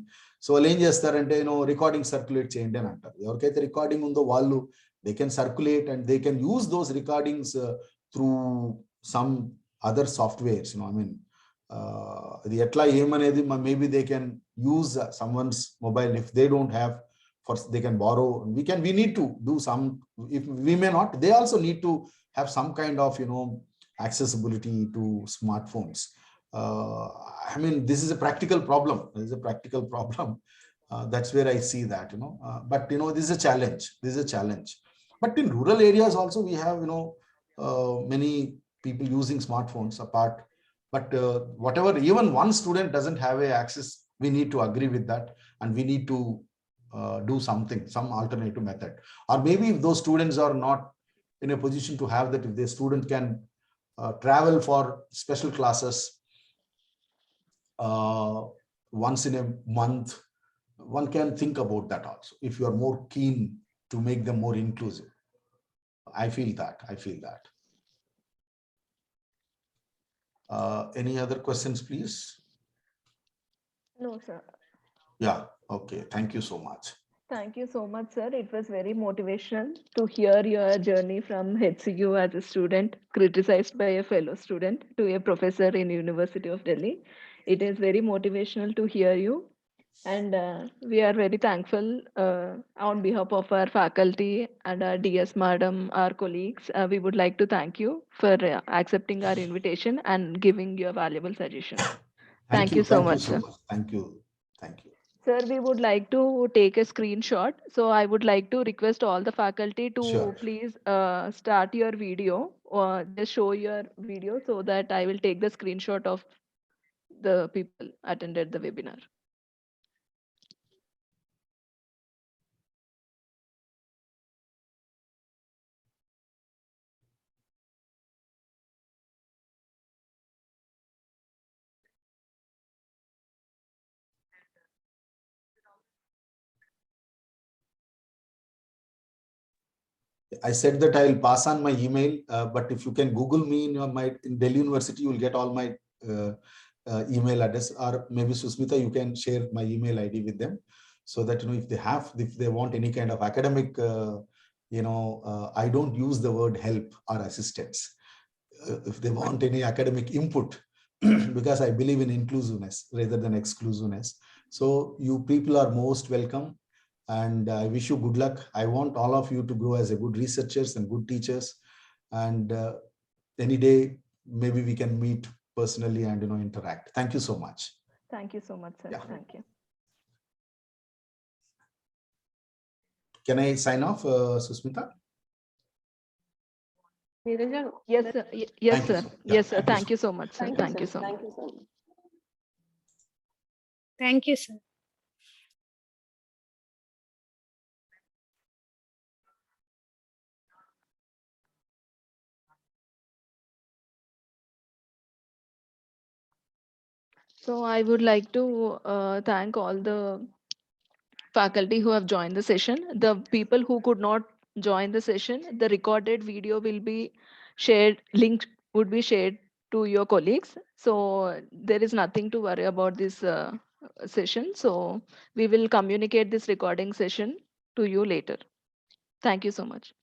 సో వాళ్ళు ఏం చేస్తారంటే, రికార్డింగ్ సర్క్యులేట్ చేయండి అని అంటారు. ఎవరికైతే రికార్డింగ్ ఉందో వాళ్ళు they can circulate and they can use those recordings through some other softwares. I mean అది ఎట్లా ఏమనేది maybe they can use someone's mobile if they don't have. First, they can borrow. We need to do some. If we may not, they also need to have some kind of accessibility to smartphones. I mean, this is a practical problem. This is a practical problem. That's where I see that. But this is a challenge. This is a challenge. But in rural areas also, we have many people using smartphones apart. But whatever, even one student doesn't have a access, we need to agree with that, and we need to do something, some alternative method. Or maybe if those students are not in a position to have that, if the student can travel for special classes once in a month, one can think about that also, if you are more keen to make them more inclusive. I feel that. Any other questions, please? No, sir. Yeah, okay, thank you so much. Thank you so much, sir. It was very motivational to hear your journey from HCU as a student, criticized by a fellow student, to a professor in University of Delhi. It is very motivational to hear you. And we are very thankful on behalf of our faculty and our DS madam, our colleagues. We would like to thank you for accepting our invitation and giving your valuable suggestions. Thank you so much, sir. Thank you. Sir, we would like to take a screenshot. So I would like to request all the faculty to Sure. please start your video or just show your video so that I will take the screenshot of the people attended the webinar. I said that I'll pass on my email, but if you can Google me in Delhi University, you will get all my email address, or maybe Susmita, you can share my email ID with them, so that if they want any kind of academic, I don't use the word help or assistance. If they want any academic input, because I believe in inclusiveness rather than exclusiveness. So you people are most welcome. And I wish you good luck. I want all of you to grow as a good researchers and good teachers. And any day, maybe we can meet personally and interact. Thank you so much. Thank you so much, sir. Yeah. Thank you. Can I sign off, Susmita? Niranjan? Yes, sir. Yes, Thank you sir. so- yeah, Yes, sir. thank you Thank you so much, sir. Thank you so much. Thank you so much. Thank you, sir. So I would like to thank all the faculty who have joined the session. The people who could not join the session, the recorded video will be shared, link would be shared to your colleagues. So there is nothing to worry about this session. So we will communicate this recording session to you later. Thank you so much.